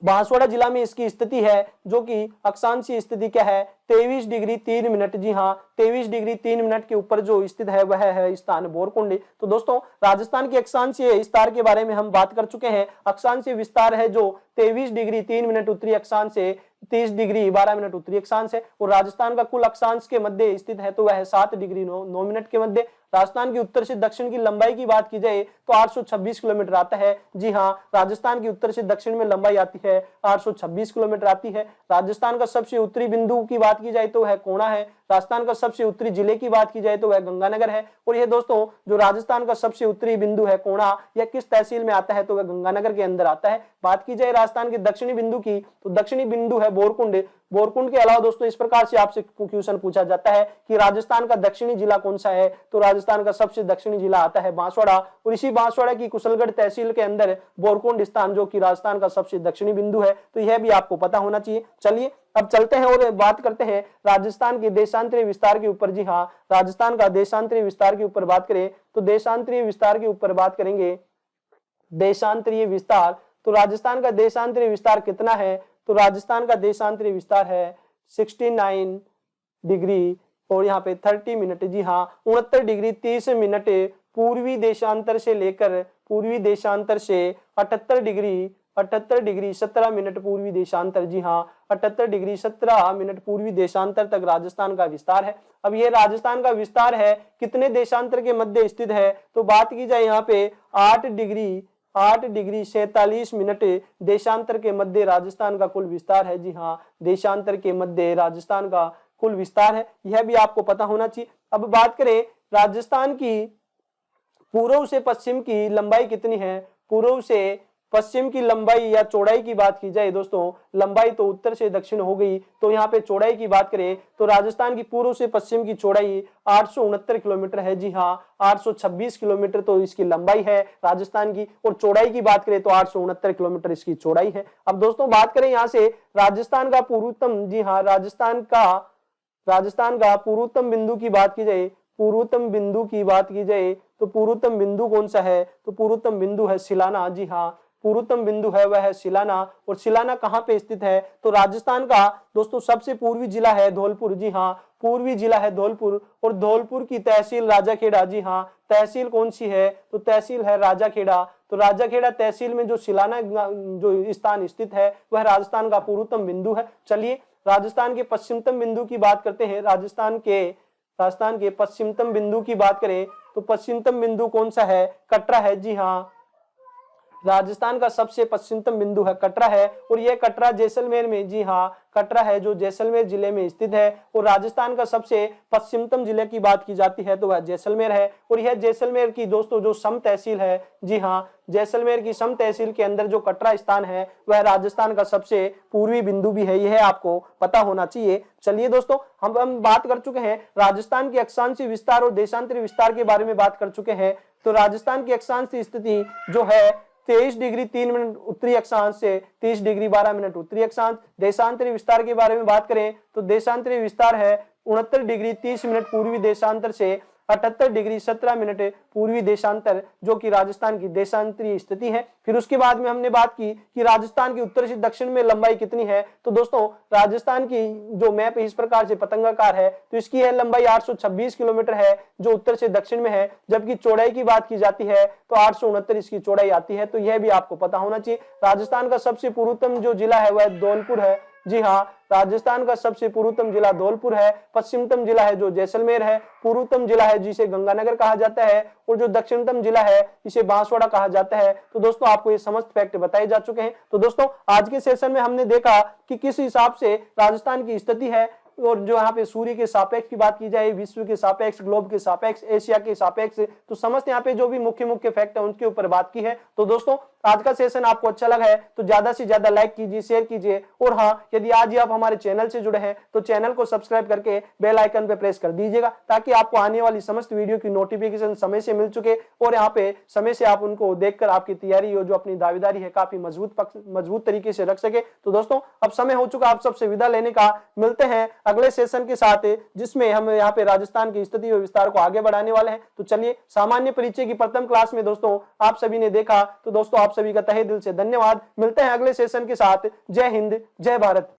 बांसवाड़ा जिला में इसकी स्थिति है जो कि अक्षांशीय स्थिति क्या है? 23 डिग्री 3 मिनट। जी हाँ, 23 डिग्री 3 मिनट के ऊपर जो स्थित है वह है स्थान बोरकुंड। तो दोस्तों राजस्थान के अक्षांशीय विस्तार के बारे में हम बात कर चुके हैं। अक्षांशीय विस्तार है जो 23 डिग्री 3 मिनट उत्तरी अक्षांश से 30 डिग्री 12 मिनट उत्तरी अक्षांश है। और राजस्थान का कुल अक्षांश के मध्य स्थित है तो वह 7 डिग्री 9 मिनट के मध्य। राजस्थान की उत्तर से दक्षिण की लंबाई की बात की जाए तो 826 किलोमीटर आता है। जी हाँ, राजस्थान की उत्तर से दक्षिण में लंबाई आती है 826 किलोमीटर आती है। राजस्थान का सबसे उत्तरी बिंदु की बात की जाए तो वह कोणा है। राजस्थान का सबसे उत्तरी जिले की बात की जाए तो वह गंगानगर है। और यह दोस्तों जो राजस्थान का सबसे उत्तरी बिंदु है कोणा, यह किस तहसील में आता है? तो वह गंगानगर के अंदर आता है। बात की जाए राजस्थान के दक्षिणी बिंदु की तो दक्षिणी बिंदु है बोरकुंड। बोरकुंड के अलावा दोस्तों इस प्रकार से आपसे क्वेश्चन पूछा जाता है कि राजस्थान का दक्षिणी जिला कौन सा है? तो राजस्थान का सबसे दक्षिणी जिला आता है बांसवाड़ा। और इसी बांसवाड़ा की कुशलगढ़ तहसील के अंदर बोरकुंड स्थान जो कि राजस्थान का सबसे दक्षिणी बिंदु है। तो यह भी आपको पता होना चाहिए। चलिए अब चलते हैं और बात करते हैं राजस्थान के देशांतरीय विस्तार के ऊपर। जी हाँ, राजस्थान का देशांतरीय विस्तार के ऊपर बात करें तो देशांतरीय विस्तार के ऊपर बात करेंगे। देशांतरीय विस्तार, तो राजस्थान का देशांतरीय विस्तार कितना है? तो राजस्थान का देशांतरीय विस्तार है 69 डिग्री और यहाँ पे 30 मिनट। जी हाँ, 69 डिग्री 30 मिनट पूर्वी देशांतर से लेकर पूर्वी देशांतर से 78 डिग्री 17 मिनट पूर्वी देशांतर। जी हाँ, 78 डिग्री 17 मिनट पूर्वी देशांतर तक राजस्थान का विस्तार है। अब ये राजस्थान का विस्तार है कितने देशांतर के मध्य स्थित है? तो बात की जाए यहाँ पे 8 डिग्री 47 मिनट देशांतर के मध्य राजस्थान का कुल विस्तार है। जी हाँ, देशांतर के मध्य राजस्थान का कुल विस्तार है, यह भी आपको पता होना चाहिए। अब बात करें राजस्थान की पूर्व से पश्चिम की लंबाई कितनी है? पूर्व से पश्चिम की लंबाई या चौड़ाई की बात की जाए दोस्तों, लंबाई तो उत्तर से दक्षिण हो गई, तो यहाँ पे चौड़ाई की बात करें तो राजस्थान की पूर्व से पश्चिम की चौड़ाई 869 किलोमीटर है। जी हाँ, 826 किलोमीटर तो इसकी लंबाई है राजस्थान की, और चौड़ाई की बात करें तो 869 किलोमीटर इसकी चौड़ाई है। अब दोस्तों बात करें यहाँ से राजस्थान का पूर्वोत्तम, जी हाँ, राजस्थान का पूर्वोत्तम बिंदु की बात की जाए, पूर्वोत्तम बिंदु की बात की जाए तो पूर्वोत्तम बिंदु कौन सा है? तो पूर्वोत्तम बिंदु है सिलाना। जी हाँ, पूर्वोत्तम बिंदु है वह है सिलाना। और सिलाना कहाँ पे स्थित है? तो राजस्थान का दोस्तों सबसे पूर्वी जिला है धौलपुर। जी हाँ, पूर्वी जिला है धौलपुर और धौलपुर की तहसील राजाखेड़ा। जी हाँ, तहसील कौन सी है? तो तहसील है राजाखेड़ा। तो राजाखेड़ा तहसील में जो सिलाना जो स्थान स्थित है वह राजस्थान का पूर्वोत्तम बिंदु है। चलिए राजस्थान के पश्चिमतम बिंदु की बात करते हैं। राजस्थान के पश्चिमतम बिंदु की बात करें तो पश्चिमतम बिंदु कौन सा है? कटरा है। जी हाँ, राजस्थान का सबसे पश्चिमतम बिंदु है कटरा है, और यह कटरा जैसलमेर में, जी हाँ, कटरा है जो जैसलमेर जिले में स्थित है। और राजस्थान का सबसे पश्चिमतम जिले की बात की जाती है तो वह जैसलमेर है। और यह जैसलमेर की दोस्तों जो सम तहसील है, जी हाँ, जैसलमेर की सम तहसील के अंदर जो कटरा स्थान है वह राजस्थान का सबसे पूर्वी बिंदु भी है, यह आपको पता होना चाहिए। चलिए दोस्तों हम बात कर चुके हैं राजस्थान के अक्षांशीय विस्तार और देशांतरीय विस्तार के बारे में बात कर चुके हैं। तो राजस्थान की अक्षांशीय स्थिति जो है 23 डिग्री 3 मिनट उत्तरी अक्षांश से 30 डिग्री 12 मिनट उत्तरी अक्षांश। देशांतरीय विस्तार के बारे में बात करें तो देशांतरीय विस्तार है 69 डिग्री 30 मिनट पूर्वी देशांतर से 78 डिग्री 17 मिनट पूर्वी देशांतर, जो कि राजस्थान की देशांतरीय स्थिति है। फिर उसके बाद में हमने बात की कि राजस्थान की उत्तर से दक्षिण में लंबाई कितनी है। तो दोस्तों राजस्थान की जो मैप इस प्रकार से पतंगाकार है, तो इसकी है लंबाई 826 किलोमीटर है जो उत्तर से दक्षिण में है, जबकि चौड़ाई की बात की जाती है तो 869 इसकी चौड़ाई आती है। तो यह भी आपको पता होना चाहिए। राजस्थान का सबसे पूर्वोत्तम जो जिला है वह धौलपुर है। जी हाँ, राजस्थान का सबसे पूर्वतम जिला धौलपुर है, पश्चिमतम जिला है जो जैसलमेर है, पूर्वतम जिला है जिसे गंगानगर कहा जाता है और जो दक्षिणतम जिला है इसे बांसवाड़ा कहा जाता है। तो दोस्तों आपको ये समस्त फैक्ट बताए जा चुके हैं। तो दोस्तों आज के सेशन में हमने देखा कि किस हिसाब से राजस्थान की स्थिति है और जो यहाँ पे सूर्य के सापेक्ष की बात की जाए, विश्व के सापेक्ष, ग्लोब के सापेक्ष, एशिया के सापेक्ष, तो समस्त यहाँ पे जो भी मुख्य मुख्य फैक्ट है उनके ऊपर बात की है। तो दोस्तों आज का सेशन आपको अच्छा लगा है तो ज्यादा से ज्यादा लाइक कीजिए, शेयर कीजिए और हाँ, यदि आज ही आप हमारे चैनल से जुड़े हैं तो चैनल को सब्सक्राइब करके बेल आइकन पे प्रेस कर दीजिएगा ताकि आपको आने वाली समस्त वीडियो की नोटिफिकेशन समय से मिल चुके और यहाँ पे समय से आप उनको देखकर आपकी तैयारी और जो अपनी दावेदारी है काफी मजबूत तरीके से रख सके। तो दोस्तों अब समय हो चुका आप सबसे विदा लेने का। मिलते हैं अगले सेशन के साथ जिसमें हम यहाँ पे राजस्थान की स्थिति और विस्तार को आगे बढ़ाने वाले हैं। तो चलिए, सामान्य परिचय की प्रथम क्लास में दोस्तों आप सभी ने देखा, तो दोस्तों आप सभी का तहे दिल से धन्यवाद। मिलते हैं अगले सेशन के साथ। जय हिंद, जय भारत।